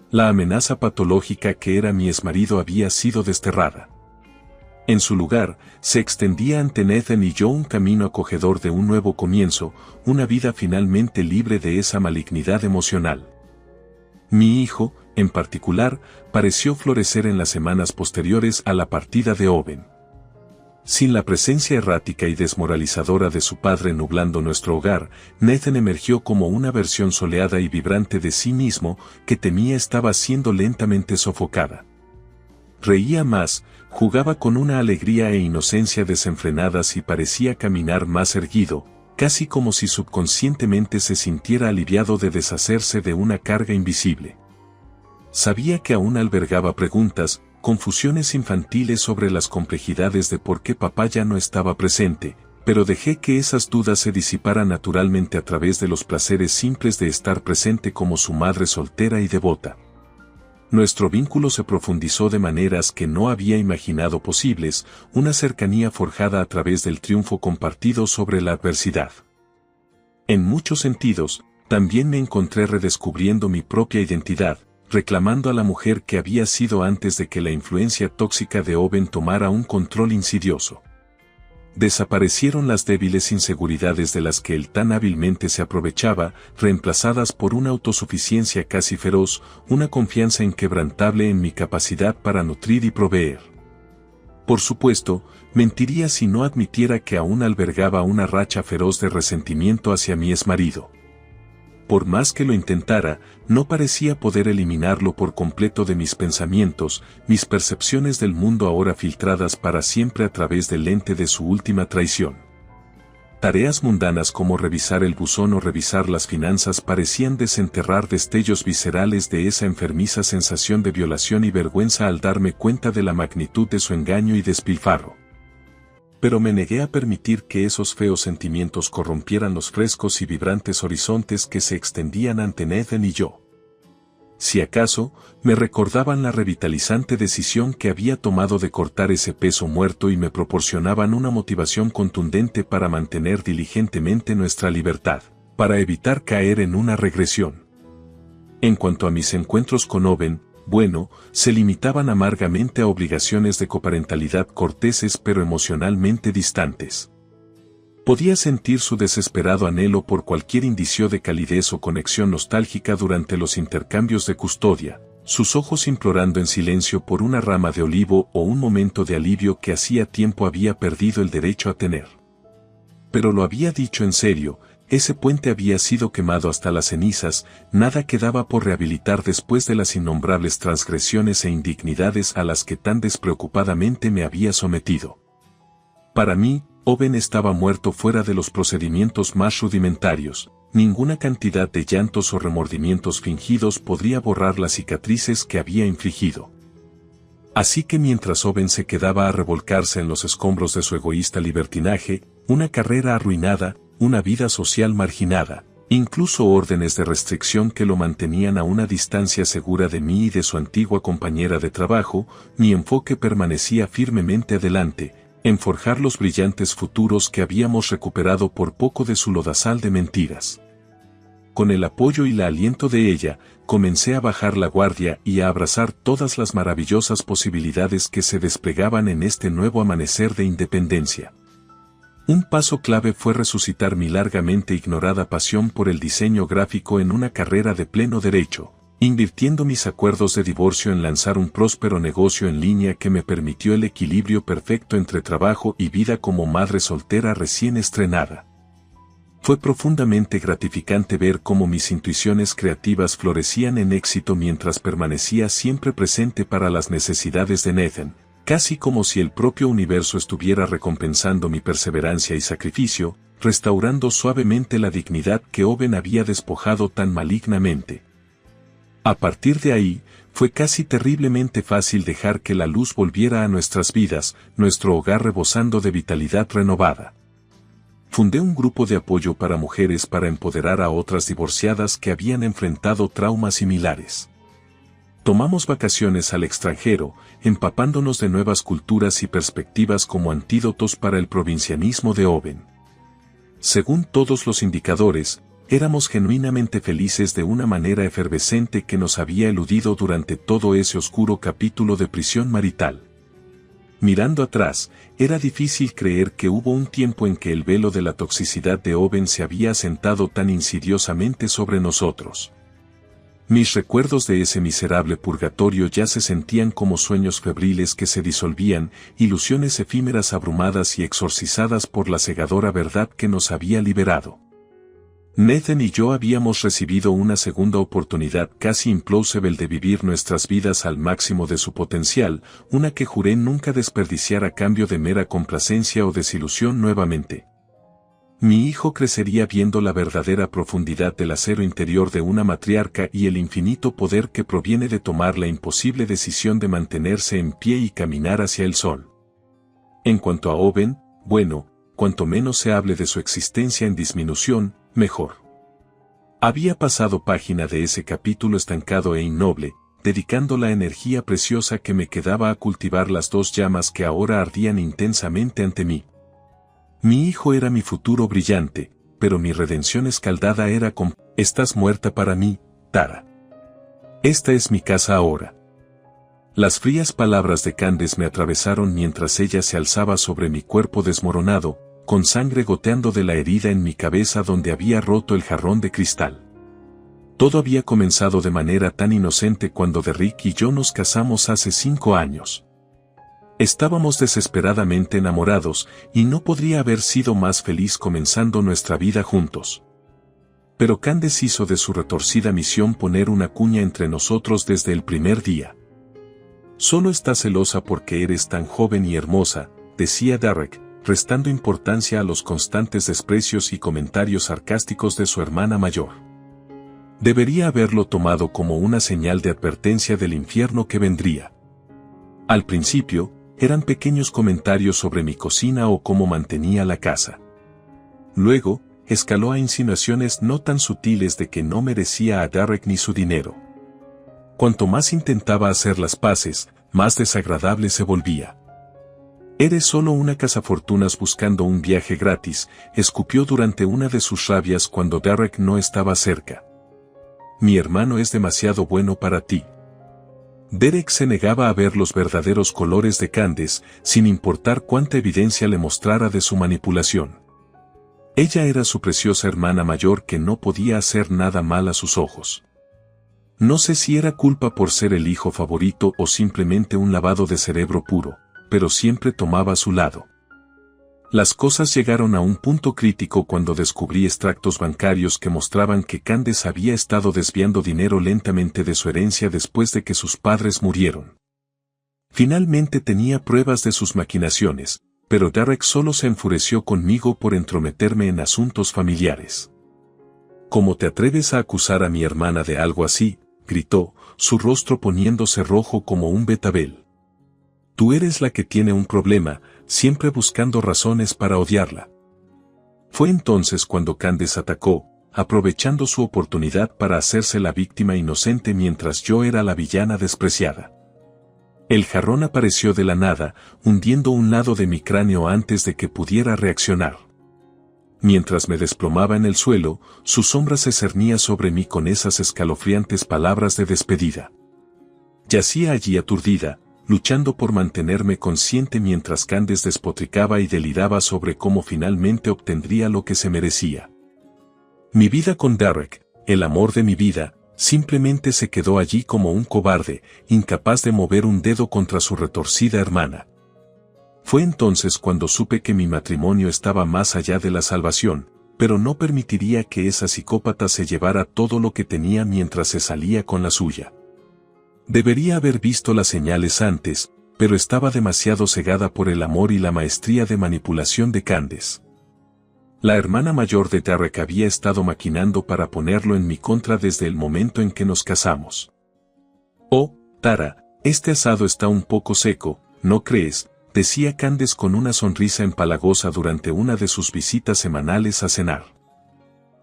La amenaza patológica que era mi exmarido había sido desterrada. En su lugar, se extendía ante Nathan y yo un camino acogedor de un nuevo comienzo, una vida finalmente libre de esa malignidad emocional. Mi hijo, en particular, pareció florecer en las semanas posteriores a la partida de Owen. Sin la presencia errática y desmoralizadora de su padre nublando nuestro hogar, Nathan emergió como una versión soleada y vibrante de sí mismo que temía estaba siendo lentamente sofocada. Reía más, jugaba con una alegría e inocencia desenfrenadas y parecía caminar más erguido, casi como si subconscientemente se sintiera aliviado de deshacerse de una carga invisible. Sabía que aún albergaba preguntas, confusiones infantiles sobre las complejidades de por qué papá ya no estaba presente, pero dejé que esas dudas se disiparan naturalmente a través de los placeres simples de estar presente como su madre soltera y devota. Nuestro vínculo se profundizó de maneras que no había imaginado posibles, una cercanía forjada a través del triunfo compartido sobre la adversidad. En muchos sentidos, también me encontré redescubriendo mi propia identidad, reclamando a la mujer que había sido antes de que la influencia tóxica de Owen tomara un control insidioso. Desaparecieron las débiles inseguridades de las que él tan hábilmente se aprovechaba, reemplazadas por una autosuficiencia casi feroz, una confianza inquebrantable en mi capacidad para nutrir y proveer. Por supuesto, mentiría si no admitiera que aún albergaba una racha feroz de resentimiento hacia mi exmarido. Por más que lo intentara, no parecía poder eliminarlo por completo de mis pensamientos, mis percepciones del mundo ahora filtradas para siempre a través del lente de su última traición. Tareas mundanas como revisar el buzón o revisar las finanzas parecían desenterrar destellos viscerales de esa enfermiza sensación de violación y vergüenza al darme cuenta de la magnitud de su engaño y despilfarro. Pero me negué a permitir que esos feos sentimientos corrompieran los frescos y vibrantes horizontes que se extendían ante Nathan y yo. Si acaso, me recordaban la revitalizante decisión que había tomado de cortar ese peso muerto y me proporcionaban una motivación contundente para mantener diligentemente nuestra libertad, para evitar caer en una regresión. En cuanto a mis encuentros con Owen, bueno, se limitaban amargamente a obligaciones de coparentalidad corteses pero emocionalmente distantes. Podía sentir su desesperado anhelo por cualquier indicio de calidez o conexión nostálgica durante los intercambios de custodia, sus ojos implorando en silencio por una rama de olivo o un momento de alivio que hacía tiempo había perdido el derecho a tener. Pero lo había dicho en serio. Ese puente había sido quemado hasta las cenizas, nada quedaba por rehabilitar después de las innombrables transgresiones e indignidades a las que tan despreocupadamente me había sometido. Para mí, Owen estaba muerto fuera de los procedimientos más rudimentarios, ninguna cantidad de llantos o remordimientos fingidos podría borrar las cicatrices que había infligido. Así que mientras Owen se quedaba a revolcarse en los escombros de su egoísta libertinaje, una carrera arruinada, una vida social marginada, incluso órdenes de restricción que lo mantenían a una distancia segura de mí y de su antigua compañera de trabajo, mi enfoque permanecía firmemente adelante, en forjar los brillantes futuros que habíamos recuperado por poco de su lodazal de mentiras. Con el apoyo y el aliento de ella, comencé a bajar la guardia y a abrazar todas las maravillosas posibilidades que se desplegaban en este nuevo amanecer de independencia. Un paso clave fue resucitar mi largamente ignorada pasión por el diseño gráfico en una carrera de pleno derecho, invirtiendo mis acuerdos de divorcio en lanzar un próspero negocio en línea que me permitió el equilibrio perfecto entre trabajo y vida como madre soltera recién estrenada. Fue profundamente gratificante ver cómo mis intuiciones creativas florecían en éxito mientras permanecía siempre presente para las necesidades de Nathan, casi como si el propio universo estuviera recompensando mi perseverancia y sacrificio, restaurando suavemente la dignidad que Owen había despojado tan malignamente. A partir de ahí, fue casi terriblemente fácil dejar que la luz volviera a nuestras vidas, nuestro hogar rebosando de vitalidad renovada. Fundé un grupo de apoyo para mujeres para empoderar a otras divorciadas que habían enfrentado traumas similares. Tomamos vacaciones al extranjero, empapándonos de nuevas culturas y perspectivas como antídotos para el provincianismo de Owen. Según todos los indicadores, éramos genuinamente felices de una manera efervescente que nos había eludido durante todo ese oscuro capítulo de prisión marital. Mirando atrás, era difícil creer que hubo un tiempo en que el velo de la toxicidad de Owen se había asentado tan insidiosamente sobre nosotros. Mis recuerdos de ese miserable purgatorio ya se sentían como sueños febriles que se disolvían, ilusiones efímeras abrumadas y exorcizadas por la cegadora verdad que nos había liberado. Nathan y yo habíamos recibido una segunda oportunidad casi implausible de vivir nuestras vidas al máximo de su potencial, una que juré nunca desperdiciar a cambio de mera complacencia o desilusión nuevamente. Mi hijo crecería viendo la verdadera profundidad del acero interior de una matriarca y el infinito poder que proviene de tomar la imposible decisión de mantenerse en pie y caminar hacia el sol. En cuanto a Owen, bueno, cuanto menos se hable de su existencia en disminución, mejor. Había pasado página de ese capítulo estancado e innoble, dedicando la energía preciosa que me quedaba a cultivar las dos llamas que ahora ardían intensamente ante mí. Mi hijo era mi futuro brillante, pero mi redención escaldada era con: estás muerta para mí, Tara. Esta es mi casa ahora. Las frías palabras de Candace me atravesaron mientras ella se alzaba sobre mi cuerpo desmoronado, con sangre goteando de la herida en mi cabeza donde había roto el jarrón de cristal. Todo había comenzado de manera tan inocente cuando Derrick y yo nos casamos hace 5 años. Estábamos desesperadamente enamorados, y no podría haber sido más feliz comenzando nuestra vida juntos. Pero Candace hizo de su retorcida misión poner una cuña entre nosotros desde el primer día. Solo estás celosa porque eres tan joven y hermosa, decía Derrick, restando importancia a los constantes desprecios y comentarios sarcásticos de su hermana mayor. Debería haberlo tomado como una señal de advertencia del infierno que vendría. Al principio, eran pequeños comentarios sobre mi cocina o cómo mantenía la casa. Luego, escaló a insinuaciones no tan sutiles de que no merecía a Derrick ni su dinero. Cuanto más intentaba hacer las paces, más desagradable se volvía. Eres solo una cazafortunas buscando un viaje gratis, escupió durante una de sus rabias cuando Derrick no estaba cerca. Mi hermano es demasiado bueno para ti. Derek se negaba a ver los verdaderos colores de Candace, sin importar cuánta evidencia le mostrara de su manipulación. Ella era su preciosa hermana mayor que no podía hacer nada mal a sus ojos. No sé si era culpa por ser el hijo favorito o simplemente un lavado de cerebro puro, pero siempre tomaba su lado. Las cosas llegaron a un punto crítico cuando descubrí extractos bancarios que mostraban que Candace había estado desviando dinero lentamente de su herencia después de que sus padres murieron. Finalmente tenía pruebas de sus maquinaciones, pero Derek solo se enfureció conmigo por entrometerme en asuntos familiares. ¿Cómo te atreves a acusar a mi hermana de algo así?, gritó, su rostro poniéndose rojo como un betabel. Tú eres la que tiene un problema, siempre buscando razones para odiarla. Fue entonces cuando Candace atacó, aprovechando su oportunidad para hacerse la víctima inocente mientras yo era la villana despreciada. El jarrón apareció de la nada, hundiendo un lado de mi cráneo antes de que pudiera reaccionar. Mientras me desplomaba en el suelo, su sombra se cernía sobre mí con esas escalofriantes palabras de despedida. Yacía allí aturdida, luchando por mantenerme consciente mientras Candace despotricaba y deliraba sobre cómo finalmente obtendría lo que se merecía. Mi vida con Derek, el amor de mi vida, simplemente se quedó allí como un cobarde, incapaz de mover un dedo contra su retorcida hermana. Fue entonces cuando supe que mi matrimonio estaba más allá de la salvación, pero no permitiría que esa psicópata se llevara todo lo que tenía mientras se salía con la suya. Debería haber visto las señales antes, pero estaba demasiado cegada por el amor y la maestría de manipulación de Candace. La hermana mayor de Derek había estado maquinando para ponerlo en mi contra desde el momento en que nos casamos. «Oh, Tara, este asado está un poco seco, ¿no crees?», decía Candace con una sonrisa empalagosa durante una de sus visitas semanales a cenar.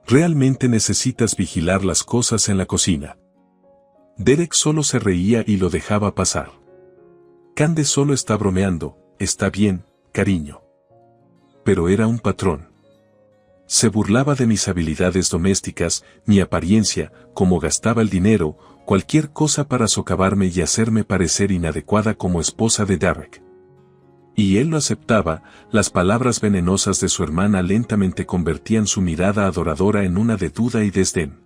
«Realmente necesitas vigilar las cosas en la cocina». Derek solo se reía y lo dejaba pasar. «Candace solo está bromeando, está bien, cariño». Pero era un patrón. Se burlaba de mis habilidades domésticas, mi apariencia, cómo gastaba el dinero, cualquier cosa para socavarme y hacerme parecer inadecuada como esposa de Derek. Y él lo aceptaba, las palabras venenosas de su hermana lentamente convertían su mirada adoradora en una de duda y desdén.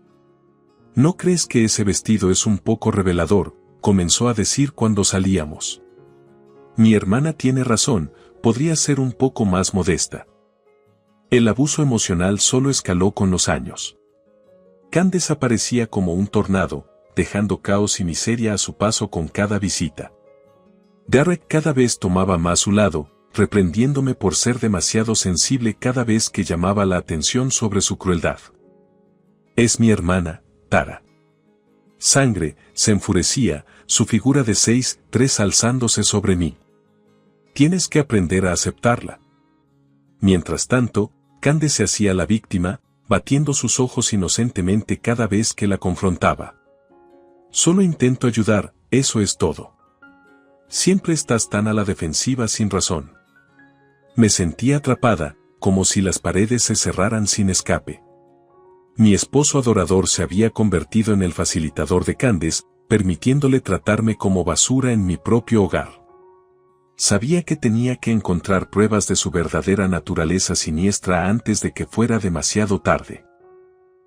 «¿No crees que ese vestido es un poco revelador?», comenzó a decir cuando salíamos. «Mi hermana tiene razón, podría ser un poco más modesta». El abuso emocional solo escaló con los años. Candace aparecía como un tornado, dejando caos y miseria a su paso con cada visita. Derek cada vez tomaba más su lado, reprendiéndome por ser demasiado sensible cada vez que llamaba la atención sobre su crueldad. «Es mi hermana, Tara». Sangre, se enfurecía, su figura de 6'3" alzándose sobre mí. «Tienes que aprender a aceptarla». Mientras tanto, Candace se hacía la víctima, batiendo sus ojos inocentemente cada vez que la confrontaba. «Solo intento ayudar, eso es todo. Siempre estás tan a la defensiva sin razón». Me sentía atrapada, como si las paredes se cerraran sin escape. Mi esposo adorador se había convertido en el facilitador de Candace, permitiéndole tratarme como basura en mi propio hogar. Sabía que tenía que encontrar pruebas de su verdadera naturaleza siniestra antes de que fuera demasiado tarde.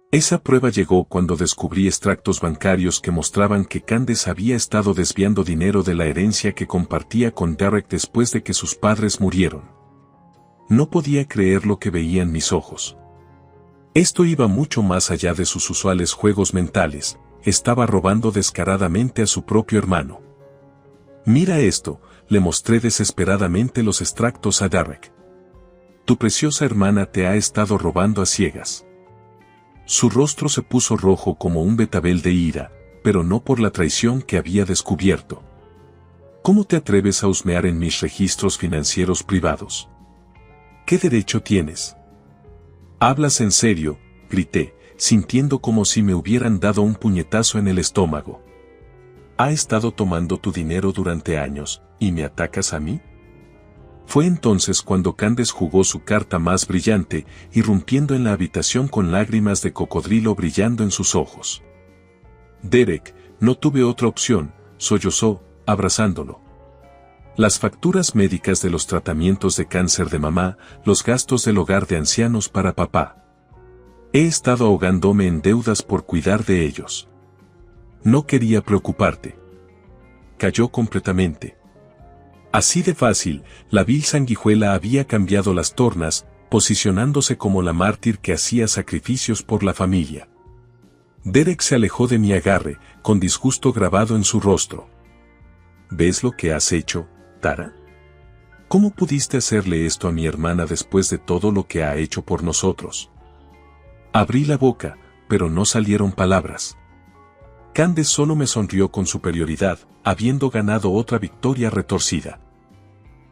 Esa prueba llegó cuando descubrí extractos bancarios que mostraban que Candace había estado desviando dinero de la herencia que compartía con Derek después de que sus padres murieron. No podía creer lo que veía en mis ojos. Esto iba mucho más allá de sus usuales juegos mentales, estaba robando descaradamente a su propio hermano. «Mira esto», le mostré desesperadamente los extractos a Derek. «Tu preciosa hermana te ha estado robando a ciegas». Su rostro se puso rojo como un betabel de ira, pero no por la traición que había descubierto. «¿Cómo te atreves a husmear en mis registros financieros privados? ¿Qué derecho tienes?» «¿Hablas en serio?», grité, sintiendo como si me hubieran dado un puñetazo en el estómago. «Ha estado tomando tu dinero durante años, ¿y me atacas a mí?». Fue entonces cuando Candace jugó su carta más brillante, irrumpiendo en la habitación con lágrimas de cocodrilo brillando en sus ojos. «Derek, no tuve otra opción», sollozó, abrazándolo. «Las facturas médicas de los tratamientos de cáncer de mamá, los gastos del hogar de ancianos para papá. He estado ahogándome en deudas por cuidar de ellos. No quería preocuparte». Cayó completamente. Así de fácil, la vil sanguijuela había cambiado las tornas, posicionándose como la mártir que hacía sacrificios por la familia. Derek se alejó de mi agarre, con disgusto grabado en su rostro. «¿Ves lo que has hecho, Tara? ¿Cómo pudiste hacerle esto a mi hermana después de todo lo que ha hecho por nosotros?». Abrí la boca, pero no salieron palabras. Candace solo me sonrió con superioridad, habiendo ganado otra victoria retorcida.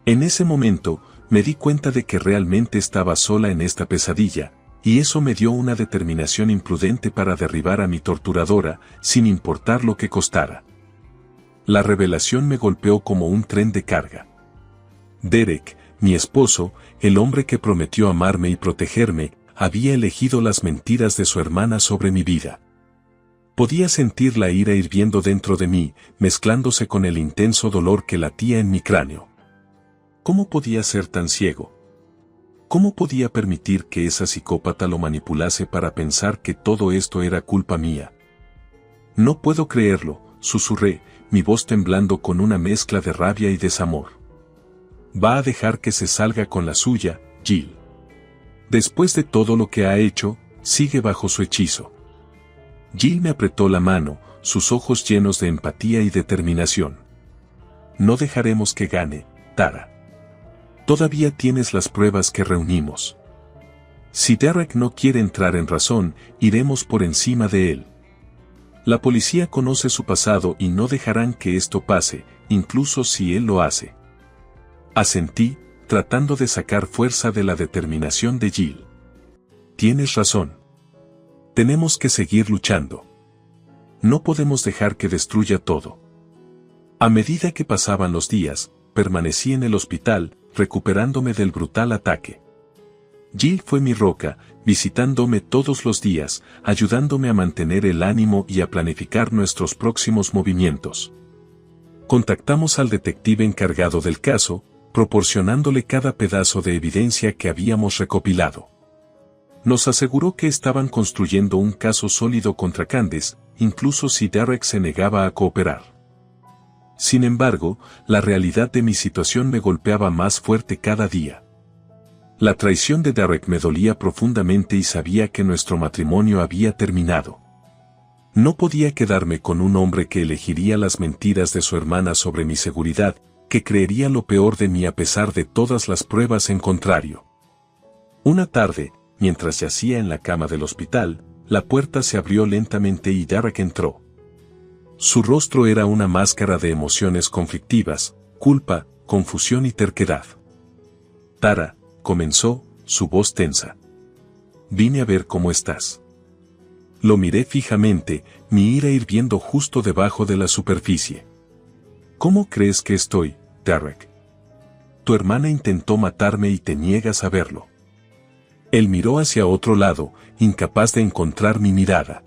En ese momento, me di cuenta de que realmente estaba sola en esta pesadilla, y eso me dio una determinación imprudente para derribar a mi torturadora, sin importar lo que costara. La revelación me golpeó como un tren de carga. Derek, mi esposo, el hombre que prometió amarme y protegerme, había elegido las mentiras de su hermana sobre mi vida. Podía sentir la ira hirviendo dentro de mí, mezclándose con el intenso dolor que latía en mi cráneo. ¿Cómo podía ser tan ciego? ¿Cómo podía permitir que esa psicópata lo manipulase para pensar que todo esto era culpa mía? No puedo creerlo, susurré, mi voz temblando con una mezcla de rabia y desamor. Va a dejar que se salga con la suya, Jill. Después de todo lo que ha hecho, sigue bajo su hechizo. Jill me apretó la mano, sus ojos llenos de empatía y determinación. No dejaremos que gane, Tara. Todavía tienes las pruebas que reunimos. Si Derek no quiere entrar en razón, iremos por encima de él. La policía conoce su pasado y no dejarán que esto pase, incluso si él lo hace. Asentí, tratando de sacar fuerza de la determinación de Jill. Tienes razón. Tenemos que seguir luchando. No podemos dejar que destruya todo. A medida que pasaban los días, permanecí en el hospital, recuperándome del brutal ataque. Jill fue mi roca, visitándome todos los días, ayudándome a mantener el ánimo y a planificar nuestros próximos movimientos. Contactamos al detective encargado del caso, proporcionándole cada pedazo de evidencia que habíamos recopilado. Nos aseguró que estaban construyendo un caso sólido contra Candace, incluso si Derek se negaba a cooperar. Sin embargo, la realidad de mi situación me golpeaba más fuerte cada día. La traición de Derek me dolía profundamente y sabía que nuestro matrimonio había terminado. No podía quedarme con un hombre que elegiría las mentiras de su hermana sobre mi seguridad, que creería lo peor de mí a pesar de todas las pruebas en contrario. Una tarde, mientras yacía en la cama del hospital, la puerta se abrió lentamente y Derek entró. Su rostro era una máscara de emociones conflictivas, culpa, confusión y terquedad. Tara, comenzó, su voz tensa. Vine a ver cómo estás. Lo miré fijamente, mi ira hirviendo justo debajo de la superficie. ¿Cómo crees que estoy, Derek? Tu hermana intentó matarme y te niegas a verlo. Él miró hacia otro lado, incapaz de encontrar mi mirada.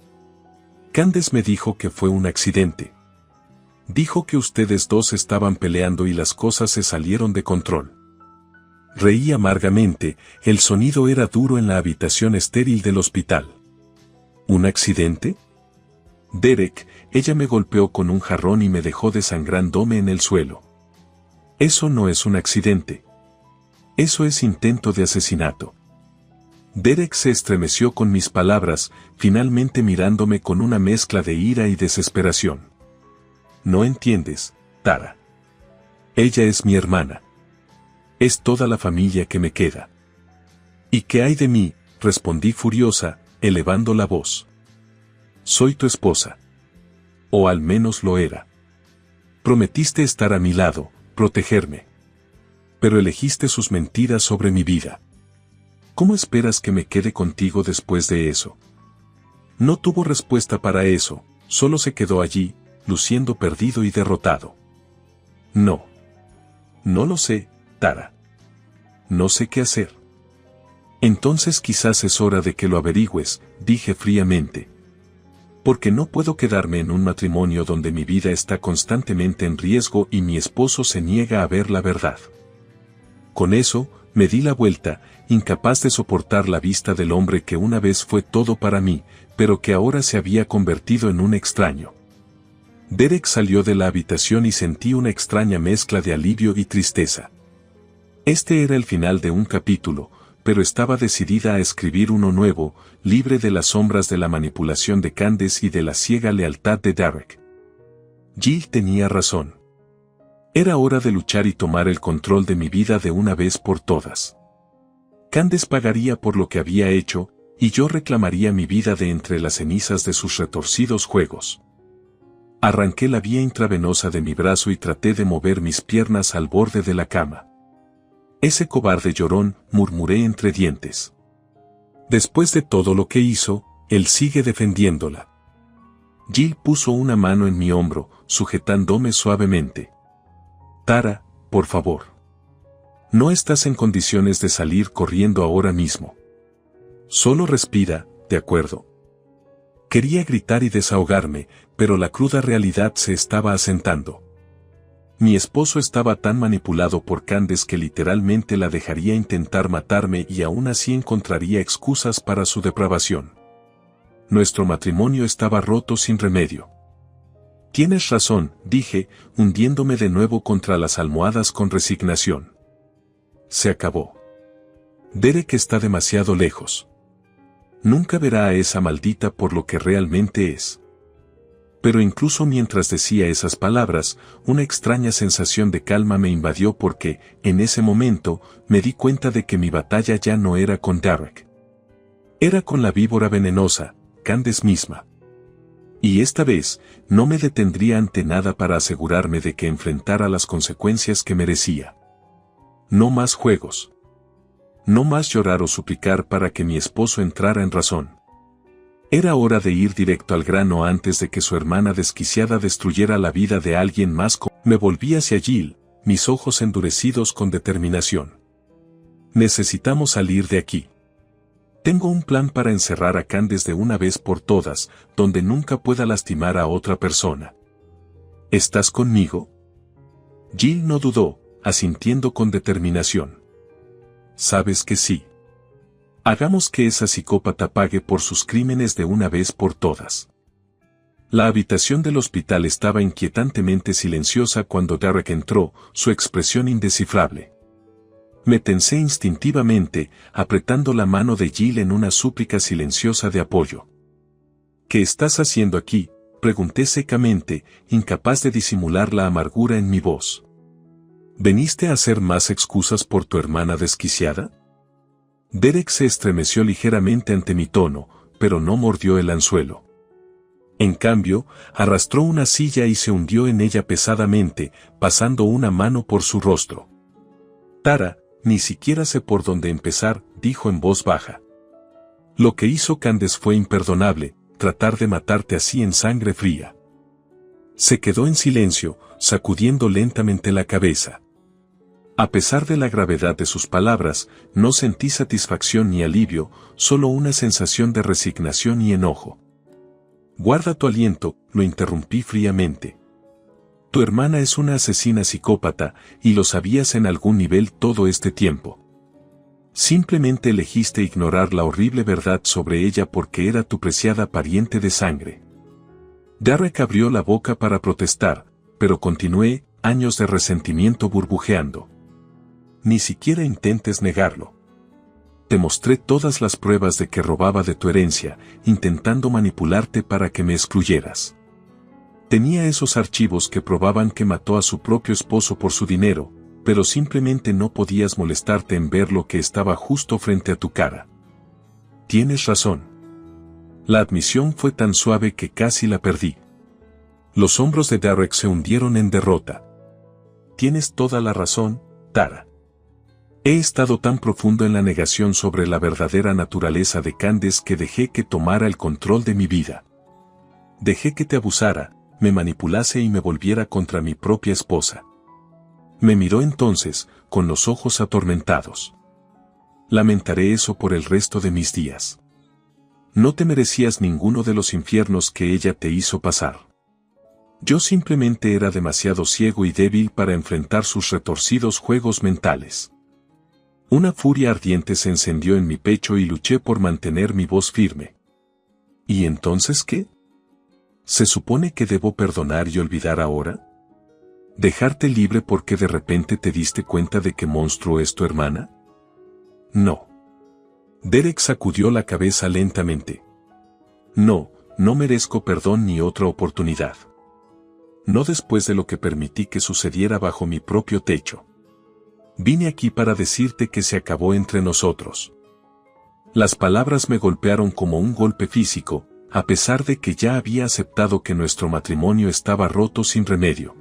Candace me dijo que fue un accidente. Dijo que ustedes dos estaban peleando y las cosas se salieron de control. Reí amargamente, el sonido era duro en la habitación estéril del hospital. ¿Un accidente? Derek, ella me golpeó con un jarrón y me dejó desangrándome en el suelo. Eso no es un accidente. Eso es intento de asesinato. Derek se estremeció con mis palabras, finalmente mirándome con una mezcla de ira y desesperación. No entiendes, Tara. Ella es mi hermana. Es toda la familia que me queda. ¿Y qué hay de mí?, respondí furiosa, elevando la voz. Soy tu esposa. O al menos lo era. Prometiste estar a mi lado, protegerme. Pero elegiste sus mentiras sobre mi vida. ¿Cómo esperas que me quede contigo después de eso? No tuvo respuesta para eso, solo se quedó allí, luciendo perdido y derrotado. No. No lo sé, Tara. No sé qué hacer. Entonces quizás es hora de que lo averigües, dije fríamente. Porque no puedo quedarme en un matrimonio donde mi vida está constantemente en riesgo y mi esposo se niega a ver la verdad. Con eso, me di la vuelta, incapaz de soportar la vista del hombre que una vez fue todo para mí, pero que ahora se había convertido en un extraño. Derek salió de la habitación y sentí una extraña mezcla de alivio y tristeza. Este era el final de un capítulo, pero estaba decidida a escribir uno nuevo, libre de las sombras de la manipulación de Candace y de la ciega lealtad de Derek. Jill tenía razón. Era hora de luchar y tomar el control de mi vida de una vez por todas. Candace pagaría por lo que había hecho, y yo reclamaría mi vida de entre las cenizas de sus retorcidos juegos. Arranqué la vía intravenosa de mi brazo y traté de mover mis piernas al borde de la cama. Ese cobarde llorón, murmuré entre dientes. Después de todo lo que hizo, él sigue defendiéndola. Jill puso una mano en mi hombro, sujetándome suavemente. Tara, por favor. No estás en condiciones de salir corriendo ahora mismo. Solo respira, ¿de acuerdo? Quería gritar y desahogarme, pero la cruda realidad se estaba asentando. Mi esposo estaba tan manipulado por Candace que literalmente la dejaría intentar matarme y aún así encontraría excusas para su depravación. Nuestro matrimonio estaba roto sin remedio. Tienes razón, dije, hundiéndome de nuevo contra las almohadas con resignación. Se acabó. Derek está demasiado lejos. Nunca verá a esa maldita por lo que realmente es. Pero incluso mientras decía esas palabras, una extraña sensación de calma me invadió porque, en ese momento, me di cuenta de que mi batalla ya no era con Derek. Era con la víbora venenosa, Candace misma. Y esta vez, no me detendría ante nada para asegurarme de que enfrentara las consecuencias que merecía. No más juegos. No más llorar o suplicar para que mi esposo entrara en razón. Era hora de ir directo al grano antes de que su hermana desquiciada destruyera la vida de alguien más. Me volví hacia Jill, mis ojos endurecidos con determinación. Necesitamos salir de aquí. Tengo un plan para encerrar a Candace de una vez por todas, donde nunca pueda lastimar a otra persona. ¿Estás conmigo? Jill no dudó, asintiendo con determinación. Sabes que sí. Hagamos que esa psicópata pague por sus crímenes de una vez por todas. La habitación del hospital estaba inquietantemente silenciosa cuando Derek entró, su expresión indescifrable. Me tensé instintivamente, apretando la mano de Jill en una súplica silenciosa de apoyo. ¿Qué estás haciendo aquí?, pregunté secamente, incapaz de disimular la amargura en mi voz. ¿Veniste a hacer más excusas por tu hermana desquiciada? Derek se estremeció ligeramente ante mi tono, pero no mordió el anzuelo. En cambio, arrastró una silla y se hundió en ella pesadamente, pasando una mano por su rostro. Tara, ni siquiera sé por dónde empezar, dijo en voz baja. Lo que hizo Candace fue imperdonable, tratar de matarte así en sangre fría. Se quedó en silencio, sacudiendo lentamente la cabeza. A pesar de la gravedad de sus palabras, no sentí satisfacción ni alivio, solo una sensación de resignación y enojo. Guarda tu aliento, lo interrumpí fríamente. Tu hermana es una asesina psicópata, y lo sabías en algún nivel todo este tiempo. Simplemente elegiste ignorar la horrible verdad sobre ella porque era tu preciada pariente de sangre. Derek abrió la boca para protestar, pero continué, años de resentimiento burbujeando. Ni siquiera intentes negarlo. Te mostré todas las pruebas de que robaba de tu herencia, intentando manipularte para que me excluyeras. Tenía esos archivos que probaban que mató a su propio esposo por su dinero, pero simplemente no podías molestarte en ver lo que estaba justo frente a tu cara. Tienes razón. La admisión fue tan suave que casi la perdí. Los hombros de Derek se hundieron en derrota. Tienes toda la razón, Tara. He estado tan profundo en la negación sobre la verdadera naturaleza de Candace que dejé que tomara el control de mi vida. Dejé que te abusara, me manipulase y me volviera contra mi propia esposa. Me miró entonces, con los ojos atormentados. Lamentaré eso por el resto de mis días. No te merecías ninguno de los infiernos que ella te hizo pasar. Yo simplemente era demasiado ciego y débil para enfrentar sus retorcidos juegos mentales. Una furia ardiente se encendió en mi pecho y luché por mantener mi voz firme. ¿Y entonces qué? ¿Se supone que debo perdonar y olvidar ahora? ¿Dejarte libre porque de repente te diste cuenta de que monstruo es tu hermana? No. Derek sacudió la cabeza lentamente. No, no merezco perdón ni otra oportunidad. No después de lo que permití que sucediera bajo mi propio techo. Vine aquí para decirte que se acabó entre nosotros. Las palabras me golpearon como un golpe físico, a pesar de que ya había aceptado que nuestro matrimonio estaba roto sin remedio.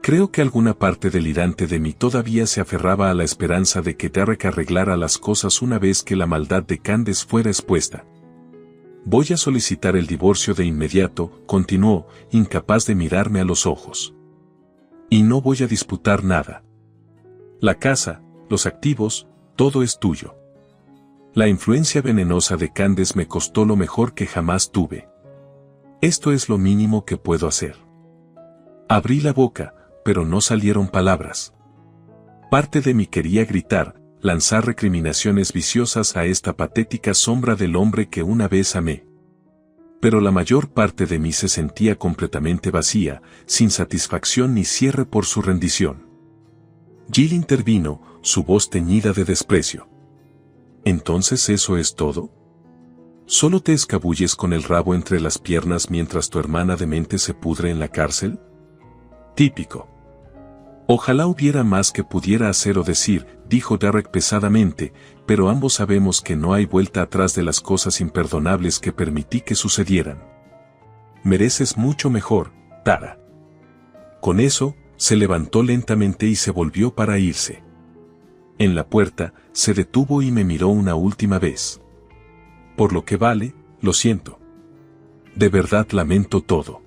Creo que alguna parte delirante de mí todavía se aferraba a la esperanza de que Derek arreglara las cosas una vez que la maldad de Candace fuera expuesta. Voy a solicitar el divorcio de inmediato, continuó, incapaz de mirarme a los ojos. Y no voy a disputar nada. La casa, los activos, todo es tuyo. La influencia venenosa de Candace me costó lo mejor que jamás tuve. Esto es lo mínimo que puedo hacer. Abrí la boca, pero no salieron palabras. Parte de mí quería gritar, lanzar recriminaciones viciosas a esta patética sombra del hombre que una vez amé. Pero la mayor parte de mí se sentía completamente vacía, sin satisfacción ni cierre por su rendición. Jill intervino, su voz teñida de desprecio. ¿Entonces eso es todo? ¿Solo te escabulles con el rabo entre las piernas mientras tu hermana demente se pudre en la cárcel? Típico. Ojalá hubiera más que pudiera hacer o decir, dijo Derek pesadamente, pero ambos sabemos que no hay vuelta atrás de las cosas imperdonables que permití que sucedieran. Mereces mucho mejor, Tara. Con eso, se levantó lentamente y se volvió para irse. En la puerta, se detuvo y me miró una última vez. Por lo que vale, lo siento. De verdad lamento todo.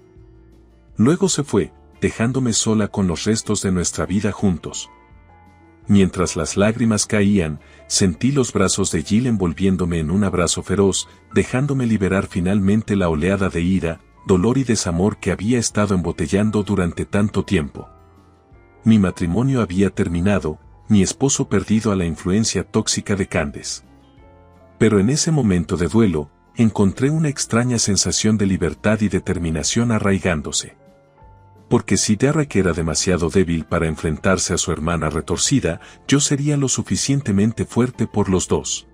Luego se fue, dejándome sola con los restos de nuestra vida juntos. Mientras las lágrimas caían, sentí los brazos de Jill envolviéndome en un abrazo feroz, dejándome liberar finalmente la oleada de ira, dolor y desamor que había estado embotellando durante tanto tiempo. Mi matrimonio había terminado, mi esposo perdido a la influencia tóxica de Candace. Pero en ese momento de duelo, encontré una extraña sensación de libertad y determinación arraigándose. Porque si Derek era demasiado débil para enfrentarse a su hermana retorcida, yo sería lo suficientemente fuerte por los dos.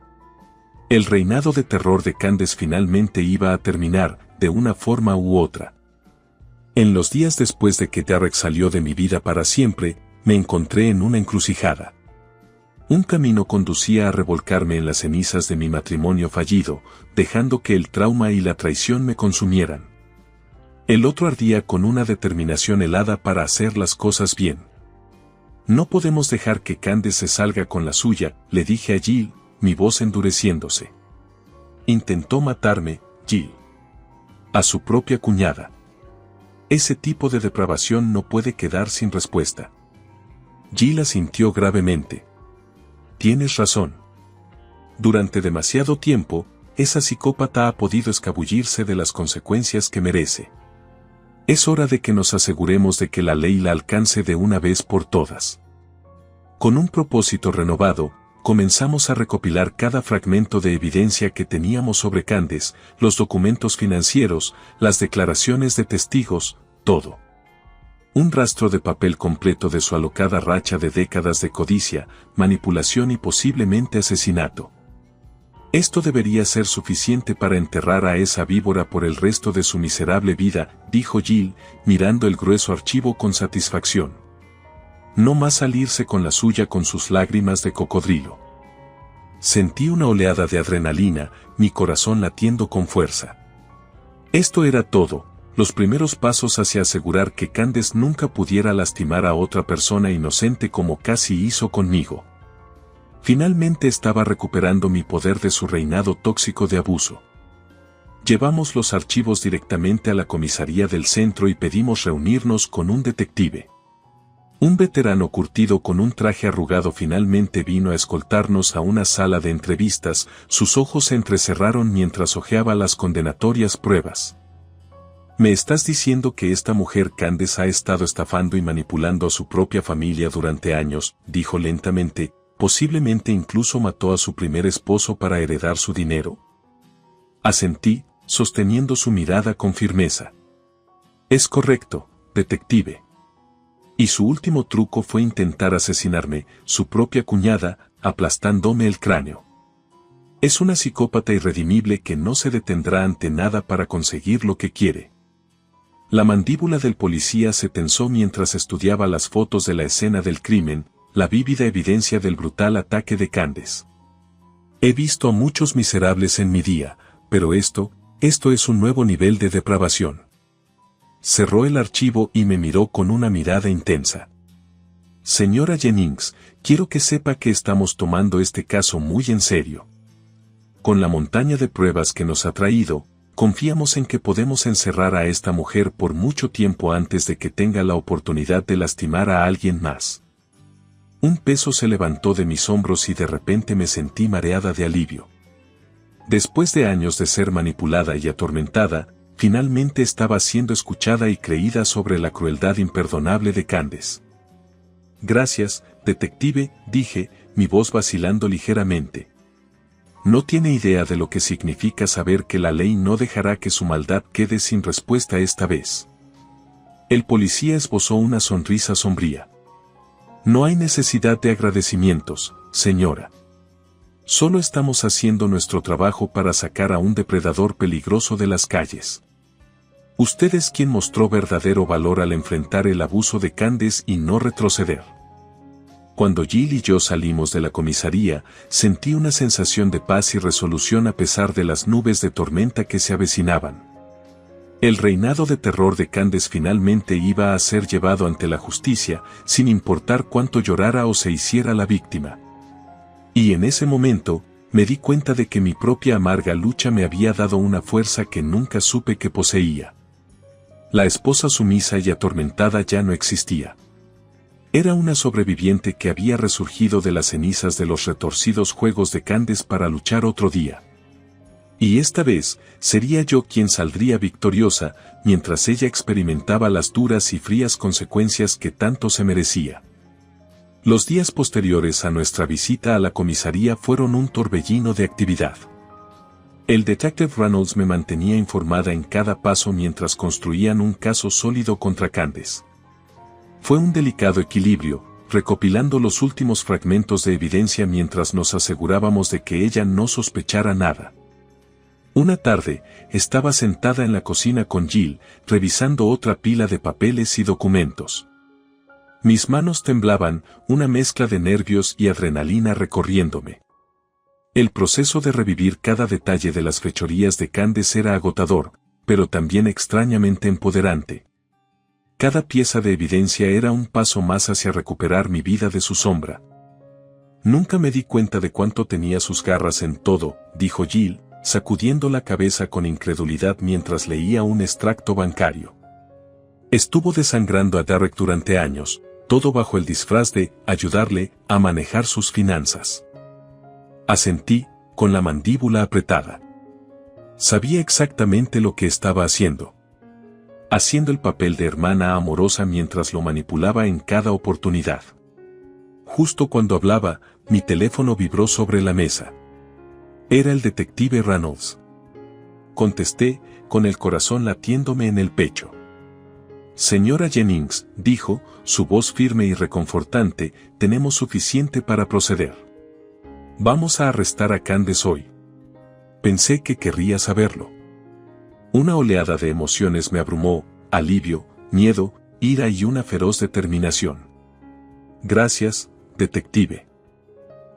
El reinado de terror de Candace finalmente iba a terminar, de una forma u otra. En los días después de que Derek salió de mi vida para siempre, me encontré en una encrucijada. Un camino conducía a revolcarme en las cenizas de mi matrimonio fallido, dejando que el trauma y la traición me consumieran. El otro ardía con una determinación helada para hacer las cosas bien. No podemos dejar que Candace se salga con la suya, le dije a Jill, mi voz endureciéndose. Intentó matarme, Jill. A su propia cuñada. Ese tipo de depravación no puede quedar sin respuesta. Jill asintió gravemente. Tienes razón. Durante demasiado tiempo, esa psicópata ha podido escabullirse de las consecuencias que merece. Es hora de que nos aseguremos de que la ley la alcance de una vez por todas. Con un propósito renovado, comenzamos a recopilar cada fragmento de evidencia que teníamos sobre Candace, los documentos financieros, las declaraciones de testigos, todo. Un rastro de papel completo de su alocada racha de décadas de codicia, manipulación y posiblemente asesinato. Esto debería ser suficiente para enterrar a esa víbora por el resto de su miserable vida, dijo Jill, mirando el grueso archivo con satisfacción. No más salirse con la suya con sus lágrimas de cocodrilo. Sentí una oleada de adrenalina, mi corazón latiendo con fuerza. Esto era todo, los primeros pasos hacia asegurar que Candace nunca pudiera lastimar a otra persona inocente como casi hizo conmigo. Finalmente estaba recuperando mi poder de su reinado tóxico de abuso. Llevamos los archivos directamente a la comisaría del centro y pedimos reunirnos con un detective. Un veterano curtido con un traje arrugado finalmente vino a escoltarnos a una sala de entrevistas, sus ojos se entrecerraron mientras hojeaba las condenatorias pruebas. ¿Me estás diciendo que esta mujer Candace ha estado estafando y manipulando a su propia familia durante años?, dijo lentamente. Posiblemente incluso mató a su primer esposo para heredar su dinero. Asentí, sosteniendo su mirada con firmeza. Es correcto, detective. Y su último truco fue intentar asesinarme, su propia cuñada, aplastándome el cráneo. Es una psicópata irredimible que no se detendrá ante nada para conseguir lo que quiere. La mandíbula del policía se tensó mientras estudiaba las fotos de la escena del crimen, la vívida evidencia del brutal ataque de Candace. He visto a muchos miserables en mi día, pero esto es un nuevo nivel de depravación. Cerró el archivo y me miró con una mirada intensa. Señora Jennings, quiero que sepa que estamos tomando este caso muy en serio. Con la montaña de pruebas que nos ha traído, confiamos en que podemos encerrar a esta mujer por mucho tiempo antes de que tenga la oportunidad de lastimar a alguien más. Un peso se levantó de mis hombros y de repente me sentí mareada de alivio. Después de años de ser manipulada y atormentada, finalmente estaba siendo escuchada y creída sobre la crueldad imperdonable de Candace. Gracias, detective, dije, mi voz vacilando ligeramente. No tiene idea de lo que significa saber que la ley no dejará que su maldad quede sin respuesta esta vez. El policía esbozó una sonrisa sombría. No hay necesidad de agradecimientos, señora. Solo estamos haciendo nuestro trabajo para sacar a un depredador peligroso de las calles. Usted es quien mostró verdadero valor al enfrentar el abuso de Candace y no retroceder. Cuando Jill y yo salimos de la comisaría, sentí una sensación de paz y resolución a pesar de las nubes de tormenta que se avecinaban. El reinado de terror de Candace finalmente iba a ser llevado ante la justicia, sin importar cuánto llorara o se hiciera la víctima. Y en ese momento, me di cuenta de que mi propia amarga lucha me había dado una fuerza que nunca supe que poseía. La esposa sumisa y atormentada ya no existía. Era una sobreviviente que había resurgido de las cenizas de los retorcidos juegos de Candace para luchar otro día. Y esta vez, sería yo quien saldría victoriosa, mientras ella experimentaba las duras y frías consecuencias que tanto se merecía. Los días posteriores a nuestra visita a la comisaría fueron un torbellino de actividad. El detective Reynolds me mantenía informada en cada paso mientras construían un caso sólido contra Candace. Fue un delicado equilibrio, recopilando los últimos fragmentos de evidencia mientras nos asegurábamos de que ella no sospechara nada. Una tarde, estaba sentada en la cocina con Jill, revisando otra pila de papeles y documentos. Mis manos temblaban, una mezcla de nervios y adrenalina recorriéndome. El proceso de revivir cada detalle de las fechorías de Candace era agotador, pero también extrañamente empoderante. Cada pieza de evidencia era un paso más hacia recuperar mi vida de su sombra. Nunca me di cuenta de cuánto tenía sus garras en todo, dijo Jill, sacudiendo la cabeza con incredulidad mientras leía un extracto bancario. Estuvo desangrando a Derek durante años, todo bajo el disfraz de ayudarle a manejar sus finanzas. Asentí, con la mandíbula apretada. Sabía exactamente lo que estaba haciendo. Haciendo el papel de hermana amorosa mientras lo manipulaba en cada oportunidad. Justo cuando hablaba, mi teléfono vibró sobre la mesa. Era el detective Reynolds. Contesté, con el corazón latiéndome en el pecho. Señora Jennings, dijo, su voz firme y reconfortante, tenemos suficiente para proceder. Vamos a arrestar a Candace hoy. Pensé que querría saberlo. Una oleada de emociones me abrumó, alivio, miedo, ira y una feroz determinación. Gracias, detective.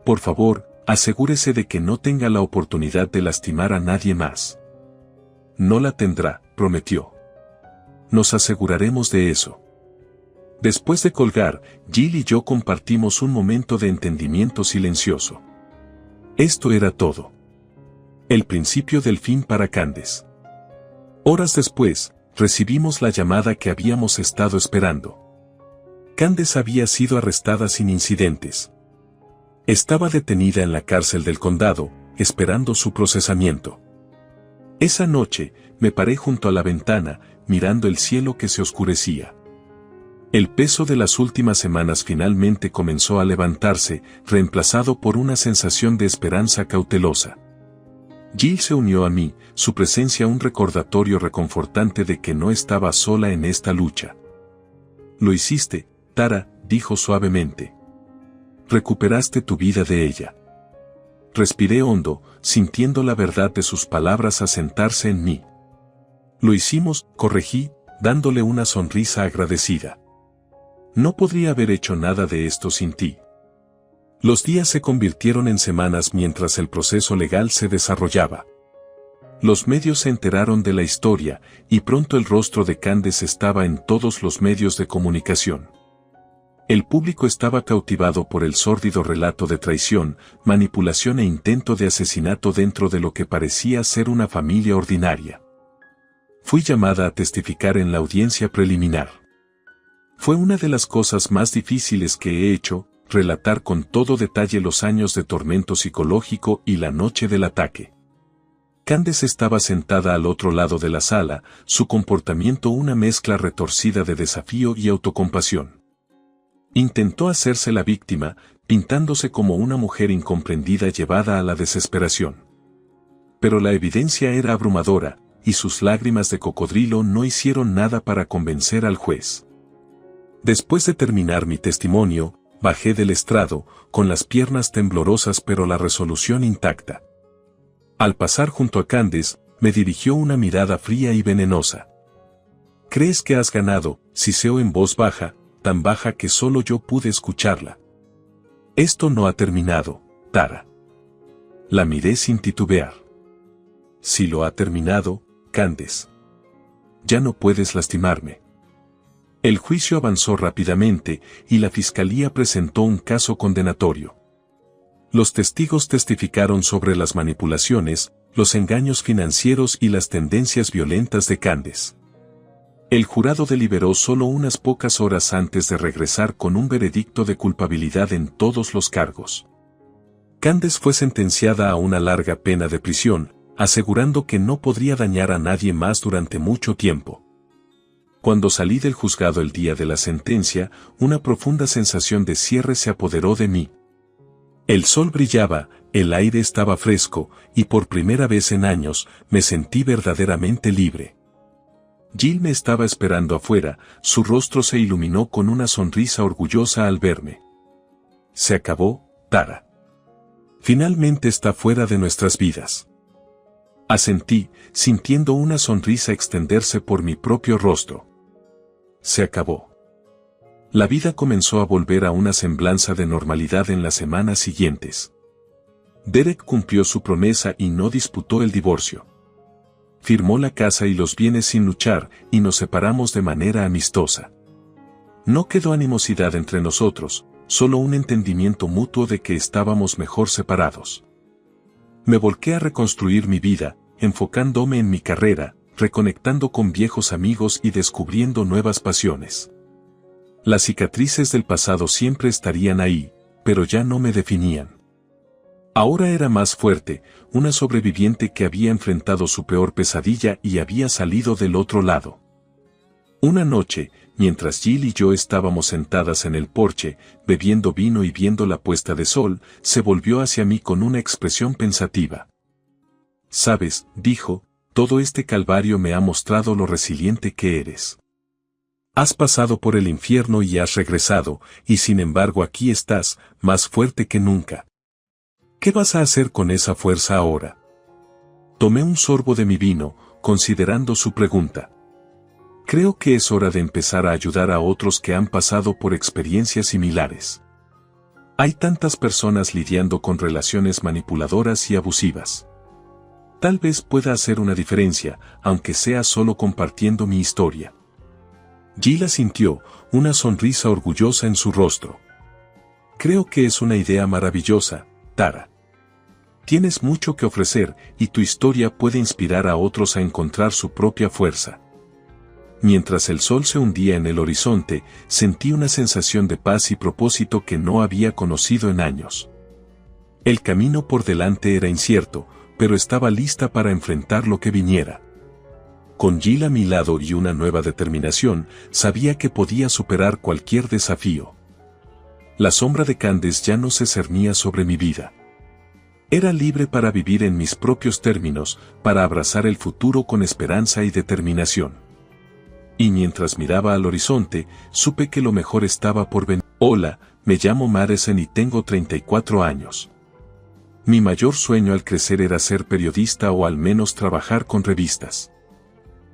Por favor, asegúrese de que no tenga la oportunidad de lastimar a nadie más. No la tendrá, prometió. Nos aseguraremos de eso. Después de colgar, Jill y yo compartimos un momento de entendimiento silencioso. Esto era todo. El principio del fin para Candace. Horas después, recibimos la llamada que habíamos estado esperando. Candace había sido arrestada sin incidentes. Estaba detenida en la cárcel del condado, esperando su procesamiento. Esa noche, me paré junto a la ventana, mirando el cielo que se oscurecía. El peso de las últimas semanas finalmente comenzó a levantarse, reemplazado por una sensación de esperanza cautelosa. Jill se unió a mí, su presencia un recordatorio reconfortante de que no estaba sola en esta lucha. Lo hiciste, Tara, dijo suavemente. Recuperaste tu vida de ella. Respiré hondo, sintiendo la verdad de sus palabras asentarse en mí. Lo hicimos, corregí, dándole una sonrisa agradecida. No podría haber hecho nada de esto sin ti. Los días se convirtieron en semanas mientras el proceso legal se desarrollaba. Los medios se enteraron de la historia, y pronto el rostro de Candace estaba en todos los medios de comunicación. El público estaba cautivado por el sórdido relato de traición, manipulación e intento de asesinato dentro de lo que parecía ser una familia ordinaria. Fui llamada a testificar en la audiencia preliminar. Fue una de las cosas más difíciles que he hecho, relatar con todo detalle los años de tormento psicológico y la noche del ataque. Candace estaba sentada al otro lado de la sala, su comportamiento una mezcla retorcida de desafío y autocompasión. Intentó hacerse la víctima, pintándose como una mujer incomprendida llevada a la desesperación. Pero la evidencia era abrumadora, y sus lágrimas de cocodrilo no hicieron nada para convencer al juez. Después de terminar mi testimonio, bajé del estrado, con las piernas temblorosas pero la resolución intacta. Al pasar junto a Candace, me dirigió una mirada fría y venenosa. «¿Crees que has ganado?», siseó en voz baja, tan baja que solo yo pude escucharla. «Esto no ha terminado, Tara». La miré sin titubear. «Sí lo ha terminado, Candace. Ya no puedes lastimarme». El juicio avanzó rápidamente y la fiscalía presentó un caso condenatorio. Los testigos testificaron sobre las manipulaciones, los engaños financieros y las tendencias violentas de Candace. El jurado deliberó solo unas pocas horas antes de regresar con un veredicto de culpabilidad en todos los cargos. Candace fue sentenciada a una larga pena de prisión, asegurando que no podría dañar a nadie más durante mucho tiempo. Cuando salí del juzgado el día de la sentencia, una profunda sensación de cierre se apoderó de mí. El sol brillaba, el aire estaba fresco, y por primera vez en años, me sentí verdaderamente libre. Jill me estaba esperando afuera, su rostro se iluminó con una sonrisa orgullosa al verme. «Se acabó, Tara. Finalmente está fuera de nuestras vidas». Asentí, sintiendo una sonrisa extenderse por mi propio rostro. Se acabó. La vida comenzó a volver a una semblanza de normalidad en las semanas siguientes. Derek cumplió su promesa y no disputó el divorcio. Firmó la casa y los bienes sin luchar, y nos separamos de manera amistosa. No quedó animosidad entre nosotros, solo un entendimiento mutuo de que estábamos mejor separados. Me volqué a reconstruir mi vida, enfocándome en mi carrera, reconectando con viejos amigos y descubriendo nuevas pasiones. Las cicatrices del pasado siempre estarían ahí, pero ya no me definían. Ahora era más fuerte, una sobreviviente que había enfrentado su peor pesadilla y había salido del otro lado. Una noche, mientras Jill y yo estábamos sentadas en el porche, bebiendo vino y viendo la puesta de sol, se volvió hacia mí con una expresión pensativa. «Sabes», dijo, «todo este calvario me ha mostrado lo resiliente que eres. Has pasado por el infierno y has regresado, y sin embargo aquí estás, más fuerte que nunca. ¿Qué vas a hacer con esa fuerza ahora?» Tomé un sorbo de mi vino, considerando su pregunta. Creo que es hora de empezar a ayudar a otros que han pasado por experiencias similares. Hay tantas personas lidiando con relaciones manipuladoras y abusivas. Tal vez pueda hacer una diferencia, aunque sea solo compartiendo mi historia. Jill asintió, una sonrisa orgullosa en su rostro. Creo que es una idea maravillosa, Tara. Tienes mucho que ofrecer, y tu historia puede inspirar a otros a encontrar su propia fuerza. Mientras el sol se hundía en el horizonte, sentí una sensación de paz y propósito que no había conocido en años. El camino por delante era incierto, pero estaba lista para enfrentar lo que viniera. Con Jill a mi lado y una nueva determinación, sabía que podía superar cualquier desafío. La sombra de Candace ya no se cernía sobre mi vida. Era libre para vivir en mis propios términos, para abrazar el futuro con esperanza y determinación. Y mientras miraba al horizonte, supe que lo mejor estaba por venir. Hola, me llamo Madison y tengo 34 años. Mi mayor sueño al crecer era ser periodista o al menos trabajar con revistas.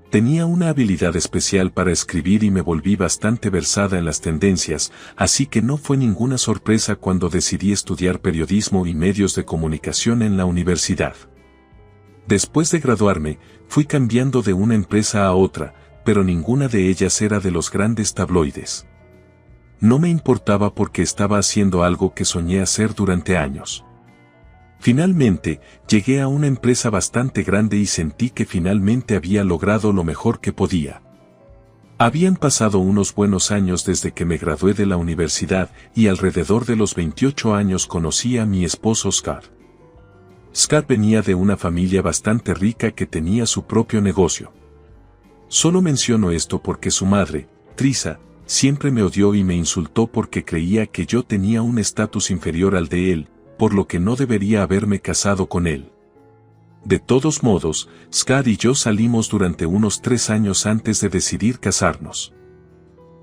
Tenía una habilidad especial para escribir y me volví bastante versada en las tendencias, así que no fue ninguna sorpresa cuando decidí estudiar periodismo y medios de comunicación en la universidad. Después de graduarme, fui cambiando de una empresa a otra, pero ninguna de ellas era de los grandes tabloides. No me importaba porque estaba haciendo algo que soñé hacer durante años. Finalmente, llegué a una empresa bastante grande y sentí que finalmente había logrado lo mejor que podía. Habían pasado unos buenos años desde que me gradué de la universidad y alrededor de los 28 años conocí a mi esposo Scott. Scott venía de una familia bastante rica que tenía su propio negocio. Solo menciono esto porque su madre, Trisa, siempre me odió y me insultó porque creía que yo tenía un estatus inferior al de él, por lo que no debería haberme casado con él. De todos modos, Scott y yo salimos durante unos 3 años antes de decidir casarnos.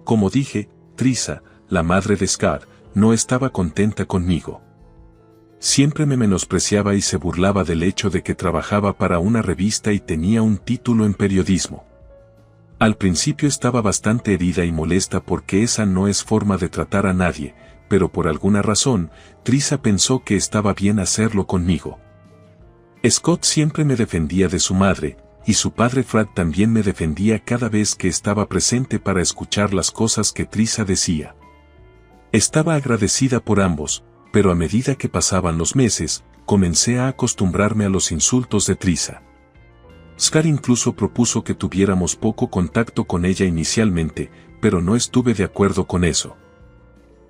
Como dije, Trisa, la madre de Scott, no estaba contenta conmigo. Siempre me menospreciaba y se burlaba del hecho de que trabajaba para una revista y tenía un título en periodismo. Al principio estaba bastante herida y molesta porque esa no es forma de tratar a nadie, pero por alguna razón, Trisa pensó que estaba bien hacerlo conmigo. Scott siempre me defendía de su madre, y su padre Fred también me defendía cada vez que estaba presente para escuchar las cosas que Trisa decía. Estaba agradecida por ambos, pero a medida que pasaban los meses, comencé a acostumbrarme a los insultos de Trisa. Scott incluso propuso que tuviéramos poco contacto con ella inicialmente, pero no estuve de acuerdo con eso.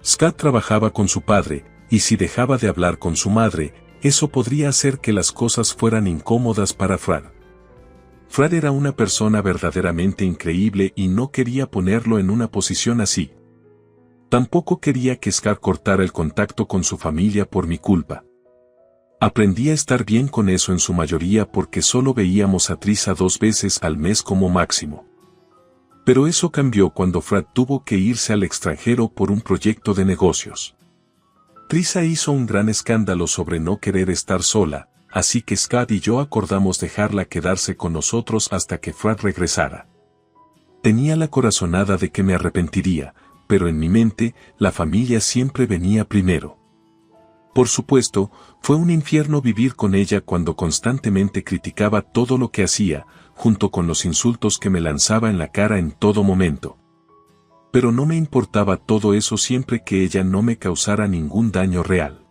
Scott trabajaba con su padre, y si dejaba de hablar con su madre, eso podría hacer que las cosas fueran incómodas para Fred. Fred era una persona verdaderamente increíble y no quería ponerlo en una posición así. Tampoco quería que Scott cortara el contacto con su familia por mi culpa. Aprendí a estar bien con eso en su mayoría porque solo veíamos a Trisa 2 veces al mes como máximo. Pero eso cambió cuando Fred tuvo que irse al extranjero por un proyecto de negocios. Trisa hizo un gran escándalo sobre no querer estar sola, así que Scott y yo acordamos dejarla quedarse con nosotros hasta que Fred regresara. Tenía la corazonada de que me arrepentiría, pero en mi mente, la familia siempre venía primero. Por supuesto, fue un infierno vivir con ella cuando constantemente criticaba todo lo que hacía, junto con los insultos que me lanzaba en la cara en todo momento. Pero no me importaba todo eso siempre que ella no me causara ningún daño real.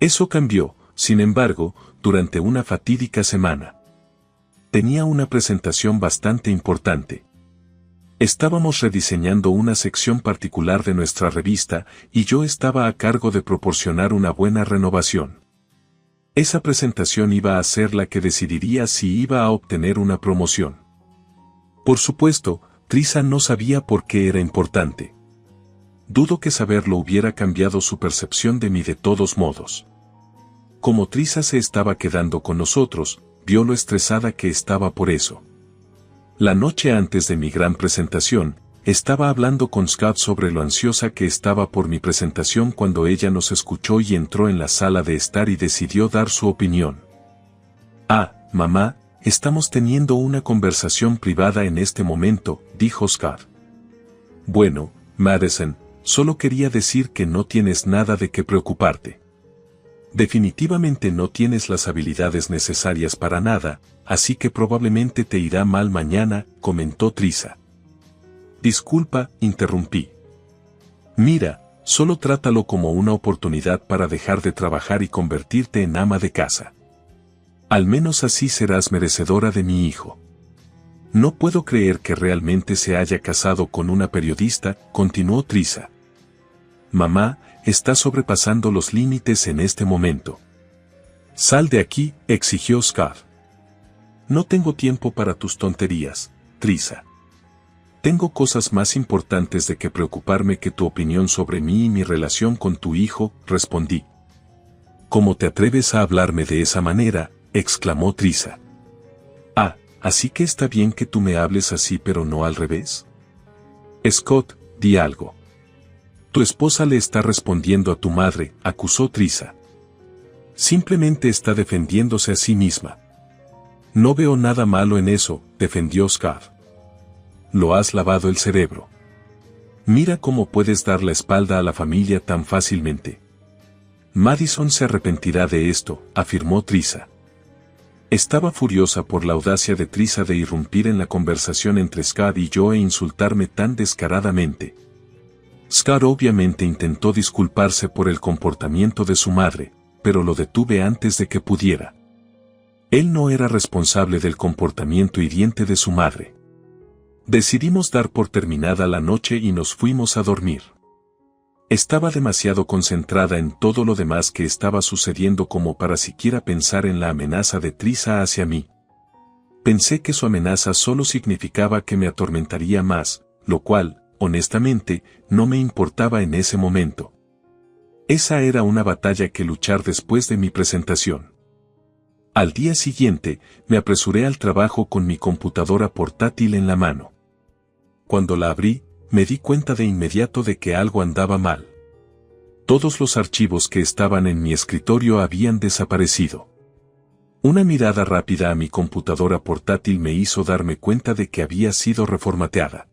Eso cambió, sin embargo, durante una fatídica semana. Tenía una presentación bastante importante. Estábamos rediseñando una sección particular de nuestra revista y yo estaba a cargo de proporcionar una buena renovación. Esa presentación iba a ser la que decidiría si iba a obtener una promoción. Por supuesto, Trisa no sabía por qué era importante. Dudo que saberlo hubiera cambiado su percepción de mí de todos modos. Como Trisa se estaba quedando con nosotros, vio lo estresada que estaba por eso. La noche antes de mi gran presentación, estaba hablando con Scott sobre lo ansiosa que estaba por mi presentación cuando ella nos escuchó y entró en la sala de estar y decidió dar su opinión. «Ah, mamá, estamos teniendo una conversación privada en este momento», dijo Scott. «Bueno, Madison, solo quería decir que no tienes nada de qué preocuparte. Definitivamente no tienes las habilidades necesarias para nada, así que probablemente te irá mal mañana», comentó Trisa. «Disculpa», interrumpí. «Mira, solo trátalo como una oportunidad para dejar de trabajar y convertirte en ama de casa. Al menos así serás merecedora de mi hijo». «No puedo creer que realmente se haya casado con una periodista», continuó Trisa. «Mamá, está sobrepasando los límites en este momento». «Sal de aquí», exigió Scott. «No tengo tiempo para tus tonterías, Trisa. Tengo cosas más importantes de que preocuparme que tu opinión sobre mí y mi relación con tu hijo», respondí. «¿Cómo te atreves a hablarme de esa manera?», exclamó Trisa. «Ah, así que está bien que tú me hables así pero no al revés». «Scott, di algo». «Tu esposa le está respondiendo a tu madre», acusó Trisa. «Simplemente está defendiéndose a sí misma». «No veo nada malo en eso», defendió Scott. «Lo has lavado el cerebro. Mira cómo puedes dar la espalda a la familia tan fácilmente». «Madison se arrepentirá de esto», afirmó Trisa. Estaba furiosa por la audacia de Trisa de irrumpir en la conversación entre Scott y yo e insultarme tan descaradamente. Scott obviamente intentó disculparse por el comportamiento de su madre, pero lo detuve antes de que pudiera. Él no era responsable del comportamiento hiriente de su madre. Decidimos dar por terminada la noche y nos fuimos a dormir. Estaba demasiado concentrada en todo lo demás que estaba sucediendo como para siquiera pensar en la amenaza de Trisa hacia mí. Pensé que su amenaza solo significaba que me atormentaría más, lo cual, honestamente, no me importaba en ese momento. Esa era una batalla que luchar después de mi presentación. Al día siguiente, me apresuré al trabajo con mi computadora portátil en la mano. Cuando la abrí, me di cuenta de inmediato de que algo andaba mal. Todos los archivos que estaban en mi escritorio habían desaparecido. Una mirada rápida a mi computadora portátil me hizo darme cuenta de que había sido reformateada.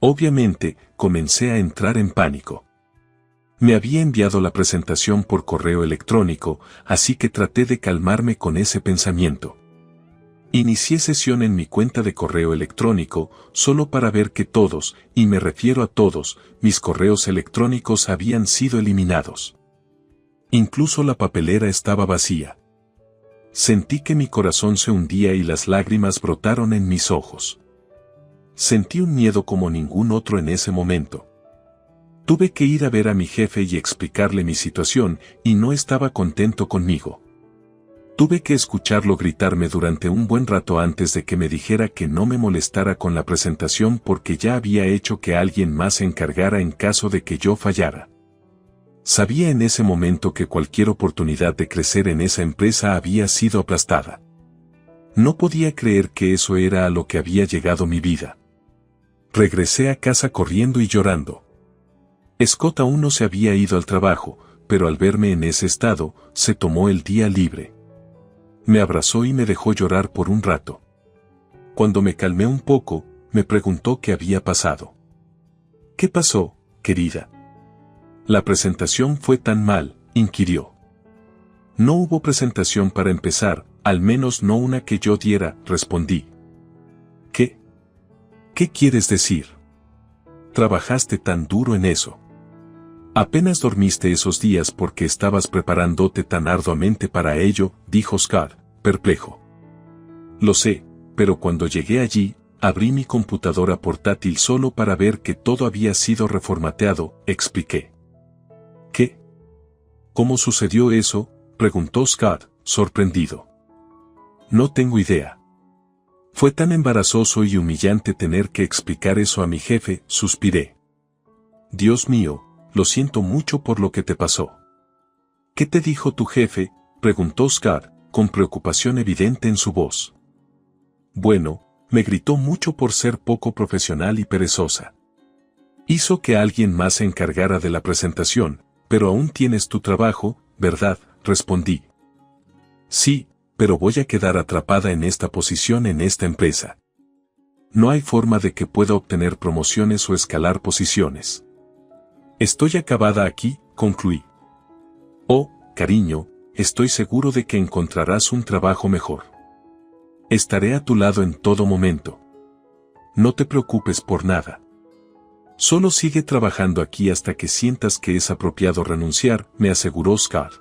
Obviamente, comencé a entrar en pánico. Me había enviado la presentación por correo electrónico, así que traté de calmarme con ese pensamiento. Inicié sesión en mi cuenta de correo electrónico, solo para ver que todos, y me refiero a todos, mis correos electrónicos habían sido eliminados. Incluso la papelera estaba vacía. Sentí que mi corazón se hundía y las lágrimas brotaron en mis ojos. Sentí un miedo como ningún otro en ese momento. Tuve que ir a ver a mi jefe y explicarle mi situación, y no estaba contento conmigo. Tuve que escucharlo gritarme durante un buen rato antes de que me dijera que no me molestara con la presentación porque ya había hecho que alguien más se encargara en caso de que yo fallara. Sabía en ese momento que cualquier oportunidad de crecer en esa empresa había sido aplastada. No podía creer que eso era a lo que había llegado mi vida. Regresé a casa corriendo y llorando. Scott aún no se había ido al trabajo, pero al verme en ese estado, se tomó el día libre. Me abrazó y me dejó llorar por un rato. Cuando me calmé un poco, me preguntó qué había pasado. ¿Qué pasó, querida? La presentación fue tan mal, inquirió. No hubo presentación para empezar, al menos no una que yo diera, respondí. ¿Qué? ¿Qué quieres decir? Trabajaste tan duro en eso. Apenas dormiste esos días porque estabas preparándote tan arduamente para ello, dijo Scott, perplejo. Lo sé, pero cuando llegué allí, abrí mi computadora portátil solo para ver que todo había sido reformateado, expliqué. ¿Qué? ¿Cómo sucedió eso?, preguntó Scott, sorprendido. No tengo idea. Fue tan embarazoso y humillante tener que explicar eso a mi jefe, suspiré. Dios mío, lo siento mucho por lo que te pasó. ¿Qué te dijo tu jefe?, preguntó Scott, con preocupación evidente en su voz. Bueno, me gritó mucho por ser poco profesional y perezosa. Hizo que alguien más se encargara de la presentación, pero aún tienes tu trabajo, ¿verdad?, respondí. Sí, pero voy a quedar atrapada en esta posición en esta empresa. No hay forma de que pueda obtener promociones o escalar posiciones. Estoy acabada aquí, concluí. Oh, cariño, estoy seguro de que encontrarás un trabajo mejor. Estaré a tu lado en todo momento. No te preocupes por nada. Solo sigue trabajando aquí hasta que sientas que es apropiado renunciar, me aseguró Scott.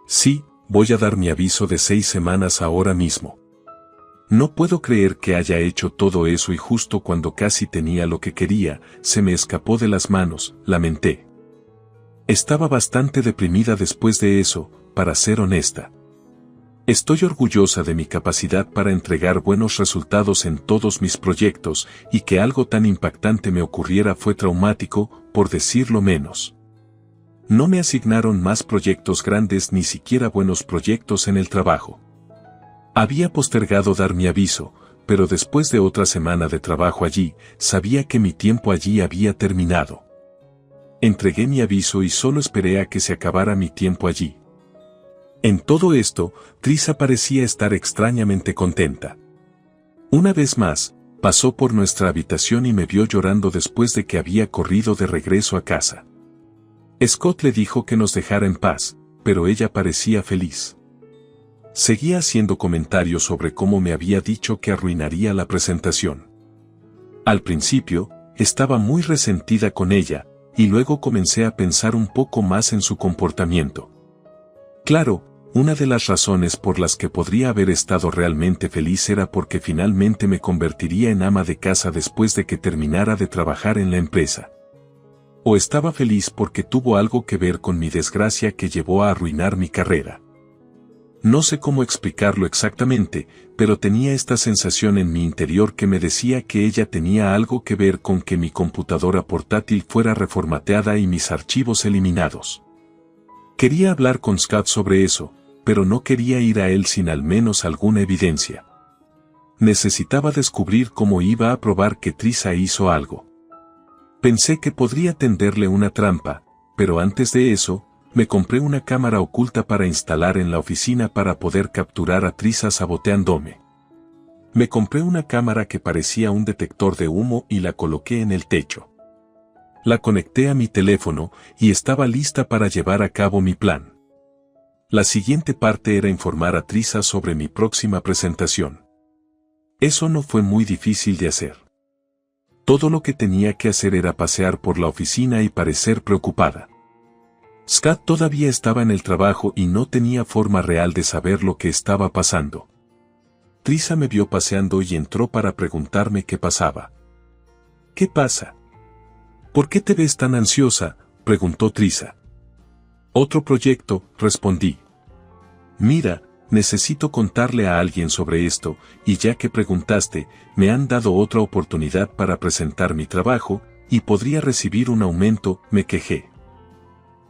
Sí, voy a dar mi aviso de 6 semanas ahora mismo. No puedo creer que haya hecho todo eso y justo cuando casi tenía lo que quería, se me escapó de las manos, lamenté. Estaba bastante deprimida después de eso, para ser honesta. Estoy orgullosa de mi capacidad para entregar buenos resultados en todos mis proyectos, y que algo tan impactante me ocurriera fue traumático, por decirlo menos. No me asignaron más proyectos grandes ni siquiera buenos proyectos en el trabajo. Había postergado dar mi aviso, pero después de otra semana de trabajo allí, sabía que mi tiempo allí había terminado. Entregué mi aviso y solo esperé a que se acabara mi tiempo allí. En todo esto, Trisa parecía estar extrañamente contenta. Una vez más, pasó por nuestra habitación y me vio llorando después de que había corrido de regreso a casa. Scott le dijo que nos dejara en paz, pero ella parecía feliz. Seguía haciendo comentarios sobre cómo me había dicho que arruinaría la presentación. Al principio, estaba muy resentida con ella, y luego comencé a pensar un poco más en su comportamiento. Claro, una de las razones por las que podría haber estado realmente feliz era porque finalmente me convertiría en ama de casa después de que terminara de trabajar en la empresa. O estaba feliz porque tuvo algo que ver con mi desgracia que llevó a arruinar mi carrera. No sé cómo explicarlo exactamente, pero tenía esta sensación en mi interior que me decía que ella tenía algo que ver con que mi computadora portátil fuera reformateada y mis archivos eliminados. Quería hablar con Scott sobre eso, pero no quería ir a él sin al menos alguna evidencia. Necesitaba descubrir cómo iba a probar que Trisa hizo algo. Pensé que podría tenderle una trampa, pero antes de eso, me compré una cámara oculta para instalar en la oficina para poder capturar a Trisa saboteándome. Me compré una cámara que parecía un detector de humo y la coloqué en el techo. La conecté a mi teléfono y estaba lista para llevar a cabo mi plan. La siguiente parte era informar a Trisa sobre mi próxima presentación. Eso no fue muy difícil de hacer. Todo lo que tenía que hacer era pasear por la oficina y parecer preocupada. Scott todavía estaba en el trabajo y no tenía forma real de saber lo que estaba pasando. Trisa me vio paseando y entró para preguntarme qué pasaba. ¿Qué pasa? ¿Por qué te ves tan ansiosa?, preguntó Trisa. Otro proyecto, respondí. Mira, necesito contarle a alguien sobre esto, y ya que preguntaste, me han dado otra oportunidad para presentar mi trabajo, y podría recibir un aumento, me quejé.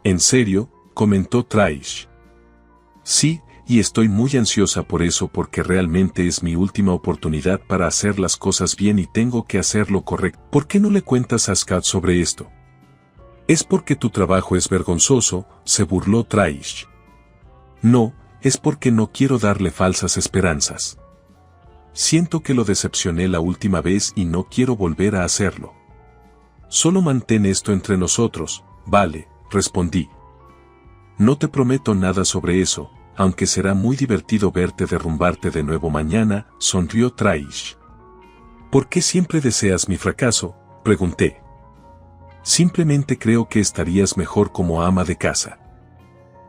¿En serio?, comentó Trish. Sí, y estoy muy ansiosa por eso porque realmente es mi última oportunidad para hacer las cosas bien y tengo que hacerlo correcto. ¿Por qué no le cuentas a Scott sobre esto? Es porque tu trabajo es vergonzoso, se burló Trish. No, es porque no quiero darle falsas esperanzas. Siento que lo decepcioné la última vez y no quiero volver a hacerlo. Solo mantén esto entre nosotros, ¿vale?, respondí. No te prometo nada sobre eso, aunque será muy divertido verte derrumbarte de nuevo mañana, sonrió Trish. ¿Por qué siempre deseas mi fracaso?, pregunté. Simplemente creo que estarías mejor como ama de casa.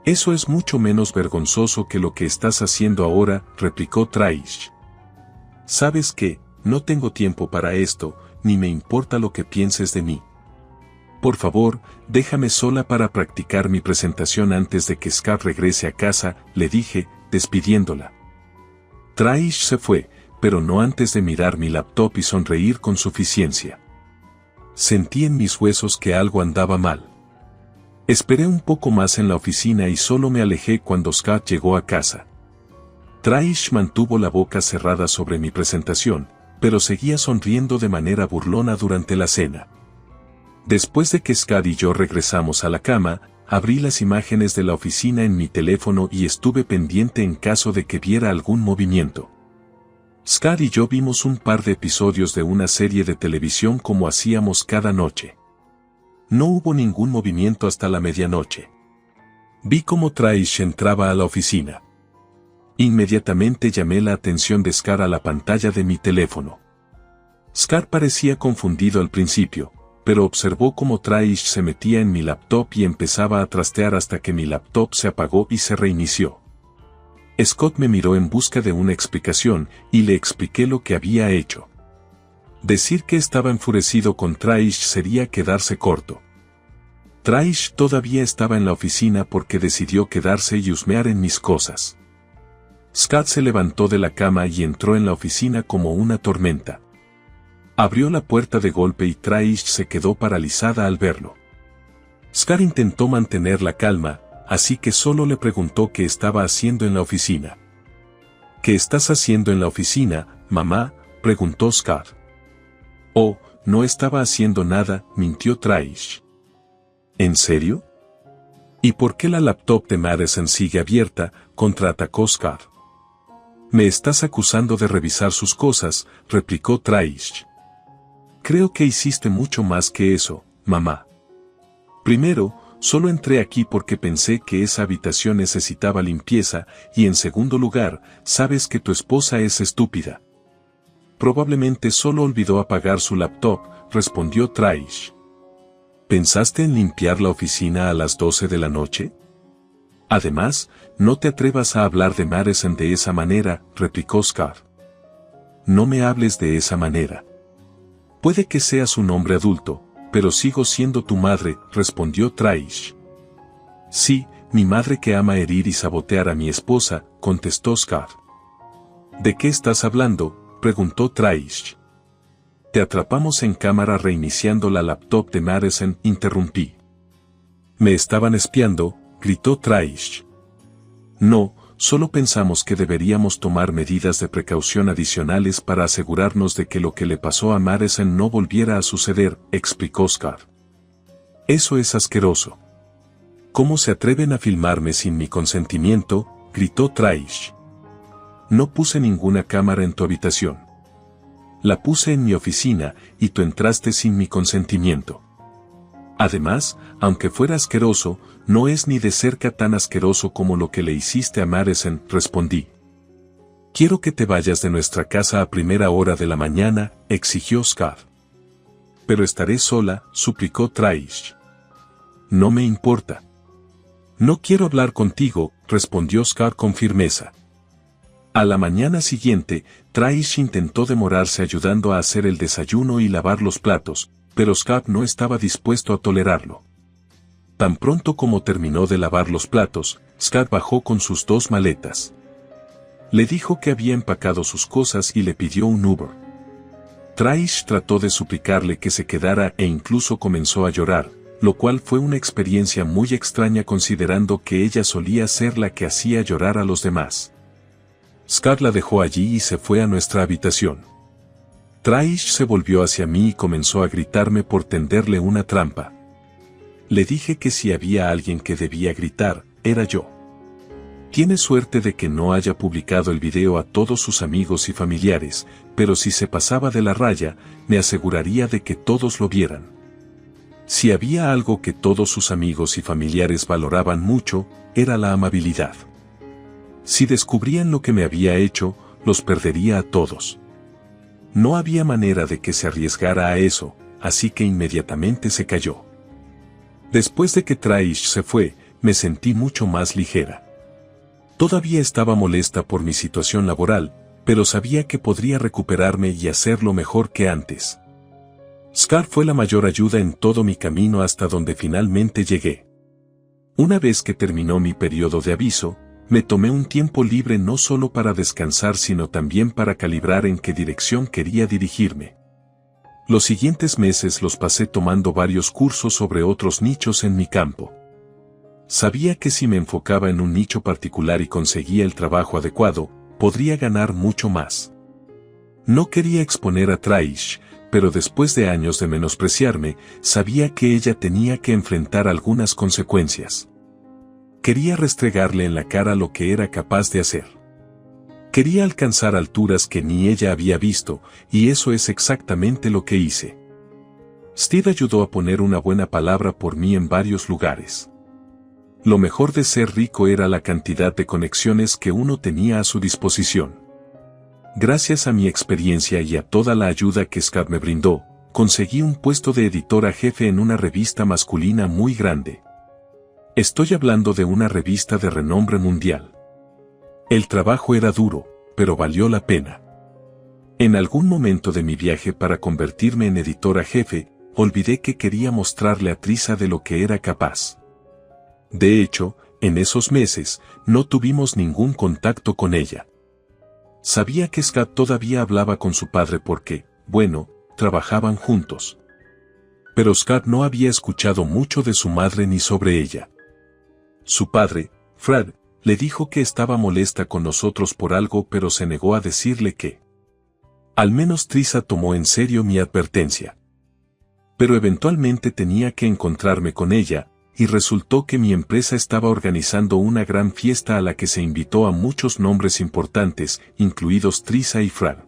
Eso es mucho menos vergonzoso que lo que estás haciendo ahora, replicó Trish. ¿Sabes qué? No tengo tiempo para esto, ni me importa lo que pienses de mí. Por favor, déjame sola para practicar mi presentación antes de que Scott regrese a casa, le dije, despidiéndola. Trish se fue, pero no antes de mirar mi laptop y sonreír con suficiencia. Sentí en mis huesos que algo andaba mal. Esperé un poco más en la oficina y solo me alejé cuando Scott llegó a casa. Trish mantuvo la boca cerrada sobre mi presentación, pero seguía sonriendo de manera burlona durante la cena. Después de que Scott y yo regresamos a la cama, abrí las imágenes de la oficina en mi teléfono y estuve pendiente en caso de que viera algún movimiento. Scott y yo vimos un par de episodios de una serie de televisión como hacíamos cada noche. No hubo ningún movimiento hasta la medianoche. Vi cómo Trish entraba a la oficina. Inmediatamente llamé la atención de Scott a la pantalla de mi teléfono. Scott parecía confundido al principio, pero observó cómo Trish se metía en mi laptop y empezaba a trastear hasta que mi laptop se apagó y se reinició. Scott me miró en busca de una explicación, y le expliqué lo que había hecho. Decir que estaba enfurecido con Trish sería quedarse corto. Trish todavía estaba en la oficina porque decidió quedarse y husmear en mis cosas. Scott se levantó de la cama y entró en la oficina como una tormenta. Abrió la puerta de golpe y Trish se quedó paralizada al verlo. Scott intentó mantener la calma, así que solo le preguntó qué estaba haciendo en la oficina. ¿Qué estás haciendo en la oficina, mamá?, preguntó Scott. Oh, no estaba haciendo nada, mintió Trish. ¿En serio? ¿Y por qué la laptop de Madison sigue abierta?, contraatacó Scott. Me estás acusando de revisar sus cosas, replicó Trish. Creo que hiciste mucho más que eso, mamá. Primero, solo entré aquí porque pensé que esa habitación necesitaba limpieza, y en segundo lugar, sabes que tu esposa es estúpida. Probablemente solo olvidó apagar su laptop, respondió Trish. ¿Pensaste en limpiar la oficina a las 12 de la noche? Además, no te atrevas a hablar de Madison de esa manera, replicó Scar. No me hables de esa manera. Puede que seas un hombre adulto, pero sigo siendo tu madre, respondió Traish. Sí, mi madre que ama herir y sabotear a mi esposa, contestó Scar. ¿De qué estás hablando?, preguntó Traish. Te atrapamos en cámara reiniciando la laptop de Madison, interrumpí. Me estaban espiando, gritó Traish. No, solo pensamos que deberíamos tomar medidas de precaución adicionales para asegurarnos de que lo que le pasó a Madison no volviera a suceder, explicó Scar. Eso es asqueroso. ¿Cómo se atreven a filmarme sin mi consentimiento?, gritó Traish. No puse ninguna cámara en tu habitación. La puse en mi oficina, y tú entraste sin mi consentimiento. Además, aunque fuera asqueroso, no es ni de cerca tan asqueroso como lo que le hiciste a Madison, respondí. Quiero que te vayas de nuestra casa a primera hora de la mañana, exigió Scar. Pero estaré sola, suplicó Traish. No me importa. No quiero hablar contigo, respondió Scar con firmeza. A la mañana siguiente, Traish intentó demorarse ayudando a hacer el desayuno y lavar los platos, pero Scar no estaba dispuesto a tolerarlo. Tan pronto como terminó de lavar los platos, Scar bajó con sus 2 maletas. Le dijo que había empacado sus cosas y le pidió un Uber. Traish trató de suplicarle que se quedara e incluso comenzó a llorar, lo cual fue una experiencia muy extraña considerando que ella solía ser la que hacía llorar a los demás. Scar la dejó allí y se fue a nuestra habitación. Traish se volvió hacia mí y comenzó a gritarme por tenderle una trampa. Le dije que si había alguien que debía gritar, era yo. Tiene suerte de que no haya publicado el video a todos sus amigos y familiares, pero si se pasaba de la raya, me aseguraría de que todos lo vieran. Si había algo que todos sus amigos y familiares valoraban mucho, era la amabilidad. Si descubrían lo que me había hecho, los perdería a todos. No había manera de que se arriesgara a eso, así que inmediatamente se cayó. Después de que Traish se fue, me sentí mucho más ligera. Todavía estaba molesta por mi situación laboral, pero sabía que podría recuperarme y hacerlo mejor que antes. Scar fue la mayor ayuda en todo mi camino hasta donde finalmente llegué. Una vez que terminó mi periodo de aviso, me tomé un tiempo libre no solo para descansar sino también para calibrar en qué dirección quería dirigirme. Los siguientes meses los pasé tomando varios cursos sobre otros nichos en mi campo. Sabía que si me enfocaba en un nicho particular y conseguía el trabajo adecuado, podría ganar mucho más. No quería exponer a Traish, pero después de años de menospreciarme, sabía que ella tenía que enfrentar algunas consecuencias. Quería restregarle en la cara lo que era capaz de hacer. Quería alcanzar alturas que ni ella había visto, y eso es exactamente lo que hice. Steve ayudó a poner una buena palabra por mí en varios lugares. Lo mejor de ser rico era la cantidad de conexiones que uno tenía a su disposición. Gracias a mi experiencia y a toda la ayuda que Scar me brindó, conseguí un puesto de editora jefe en una revista masculina muy grande. Estoy hablando de una revista de renombre mundial. El trabajo era duro, pero valió la pena. En algún momento de mi viaje para convertirme en editora jefe, olvidé que quería mostrarle a Trisa de lo que era capaz. De hecho, en esos meses, no tuvimos ningún contacto con ella. Sabía que Scar todavía hablaba con su padre porque, bueno, trabajaban juntos. Pero Scar no había escuchado mucho de su madre ni sobre ella. Su padre, Fred, le dijo que estaba molesta con nosotros por algo pero se negó a decirle que. Al menos Trisa tomó en serio mi advertencia. Pero eventualmente tenía que encontrarme con ella, y resultó que mi empresa estaba organizando una gran fiesta a la que se invitó a muchos nombres importantes, incluidos Trisa y Fred.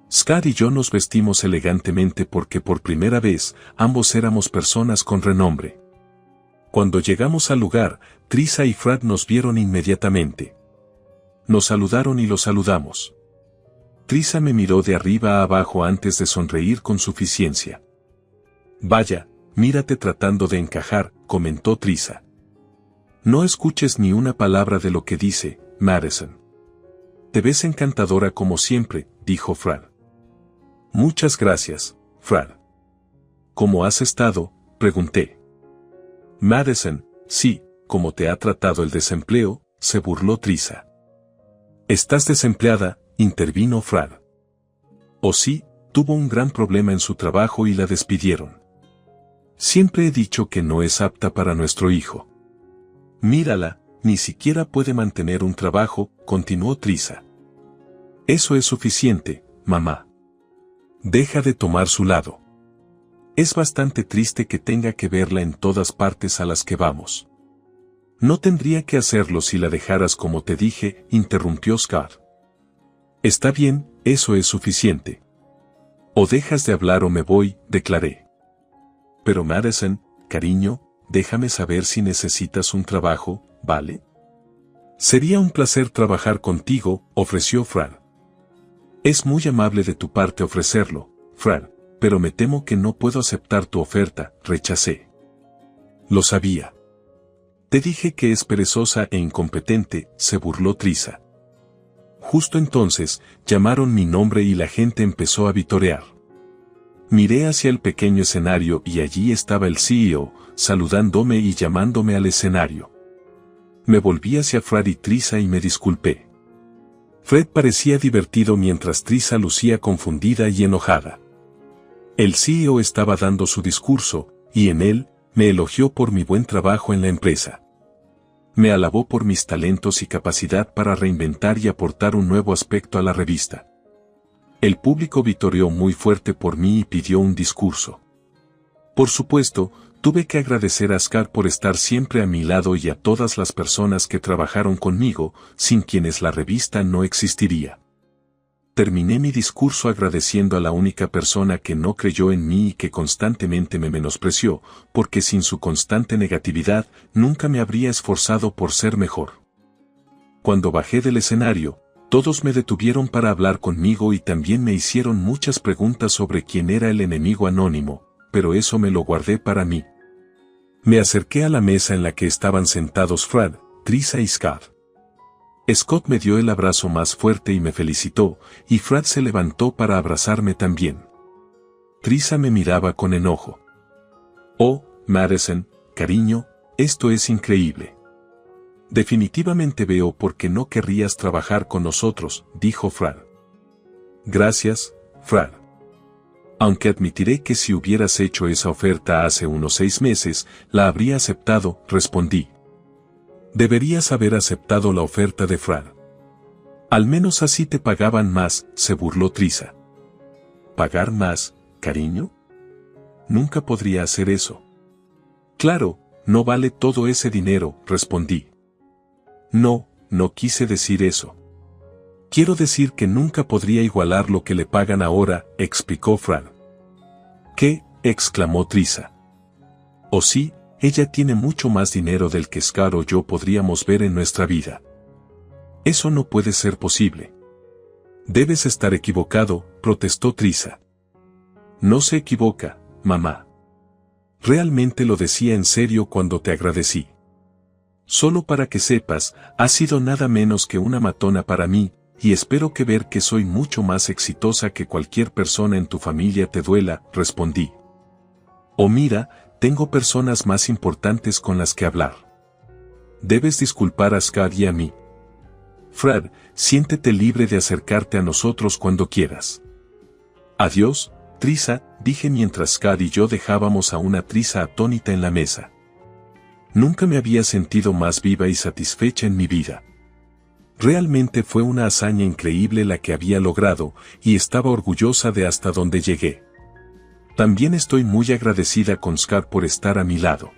Scar y yo nos vestimos elegantemente porque por primera vez ambos éramos personas con renombre. Cuando llegamos al lugar, Trisa y Fred nos vieron inmediatamente. Nos saludaron y los saludamos. Trisa me miró de arriba a abajo antes de sonreír con suficiencia. Vaya, mírate tratando de encajar, comentó Trisa. No escuches ni una palabra de lo que dice, Madison. Te ves encantadora como siempre, dijo Fran. Muchas gracias, Fran. ¿Cómo has estado?, pregunté. Madison, sí, ¿cómo te ha tratado el desempleo?, se burló Trisa. Estás desempleada, intervino Fran. Oh sí, tuvo un gran problema en su trabajo y la despidieron. Siempre he dicho que no es apta para nuestro hijo. Mírala, ni siquiera puede mantener un trabajo, continuó Trisa. Eso es suficiente, mamá. Deja de tomar su lado. Es bastante triste que tenga que verla en todas partes a las que vamos. No tendría que hacerlo si la dejaras como te dije, interrumpió Scar. Está bien, eso es suficiente. O dejas de hablar o me voy, declaré. Pero Madison, cariño, déjame saber si necesitas un trabajo, ¿vale? Sería un placer trabajar contigo, ofreció Fran. Es muy amable de tu parte ofrecerlo, Fran, pero me temo que no puedo aceptar tu oferta, rechacé. Lo sabía. Te dije que es perezosa e incompetente, se burló Trisa. Justo entonces, llamaron mi nombre y la gente empezó a vitorear. Miré hacia el pequeño escenario y allí estaba el CEO, saludándome y llamándome al escenario. Me volví hacia Fred y Trisa y me disculpé. Fred parecía divertido mientras Trisa lucía confundida y enojada. El CEO estaba dando su discurso, y en él, me elogió por mi buen trabajo en la empresa. Me alabó por mis talentos y capacidad para reinventar y aportar un nuevo aspecto a la revista. El público vitoreó muy fuerte por mí y pidió un discurso. Por supuesto, tuve que agradecer a Scar por estar siempre a mi lado y a todas las personas que trabajaron conmigo, sin quienes la revista no existiría. Terminé mi discurso agradeciendo a la única persona que no creyó en mí y que constantemente me menospreció, porque sin su constante negatividad nunca me habría esforzado por ser mejor. Cuando bajé del escenario, todos me detuvieron para hablar conmigo y también me hicieron muchas preguntas sobre quién era el enemigo anónimo, pero eso me lo guardé para mí. Me acerqué a la mesa en la que estaban sentados Fred, Trisa y Scott. Scott me dio el abrazo más fuerte y me felicitó, y Fred se levantó para abrazarme también. Trisa me miraba con enojo. Oh, Madison, cariño, esto es increíble. Definitivamente veo por qué no querrías trabajar con nosotros, dijo Fred. Gracias, Fred. Aunque admitiré que si hubieras hecho esa oferta hace unos 6 meses, la habría aceptado, respondí. Deberías haber aceptado la oferta de Fred. Al menos así te pagaban más, se burló Trisa. ¿Pagar más, cariño? Nunca podría hacer eso. Claro, no vale todo ese dinero, respondí. No, no quise decir eso. Quiero decir que nunca podría igualar lo que le pagan ahora, explicó Fred. ¿Qué?, exclamó Trisa. ¿O sí? Ella tiene mucho más dinero del que Scar o yo podríamos ver en nuestra vida. Eso no puede ser posible. Debes estar equivocado, protestó Trisa. No se equivoca, mamá. Realmente lo decía en serio cuando te agradecí. Solo para que sepas, has sido nada menos que una matona para mí, y espero que ver que soy mucho más exitosa que cualquier persona en tu familia te duela, respondí. Oh mira, tengo personas más importantes con las que hablar. Debes disculpar a Scar y a mí. Fred, siéntete libre de acercarte a nosotros cuando quieras. Adiós, Trisa, dije mientras Scar y yo dejábamos a una Trisa atónita en la mesa. Nunca me había sentido más viva y satisfecha en mi vida. Realmente fue una hazaña increíble la que había logrado, y estaba orgullosa de hasta donde llegué. También estoy muy agradecida con Scar por estar a mi lado.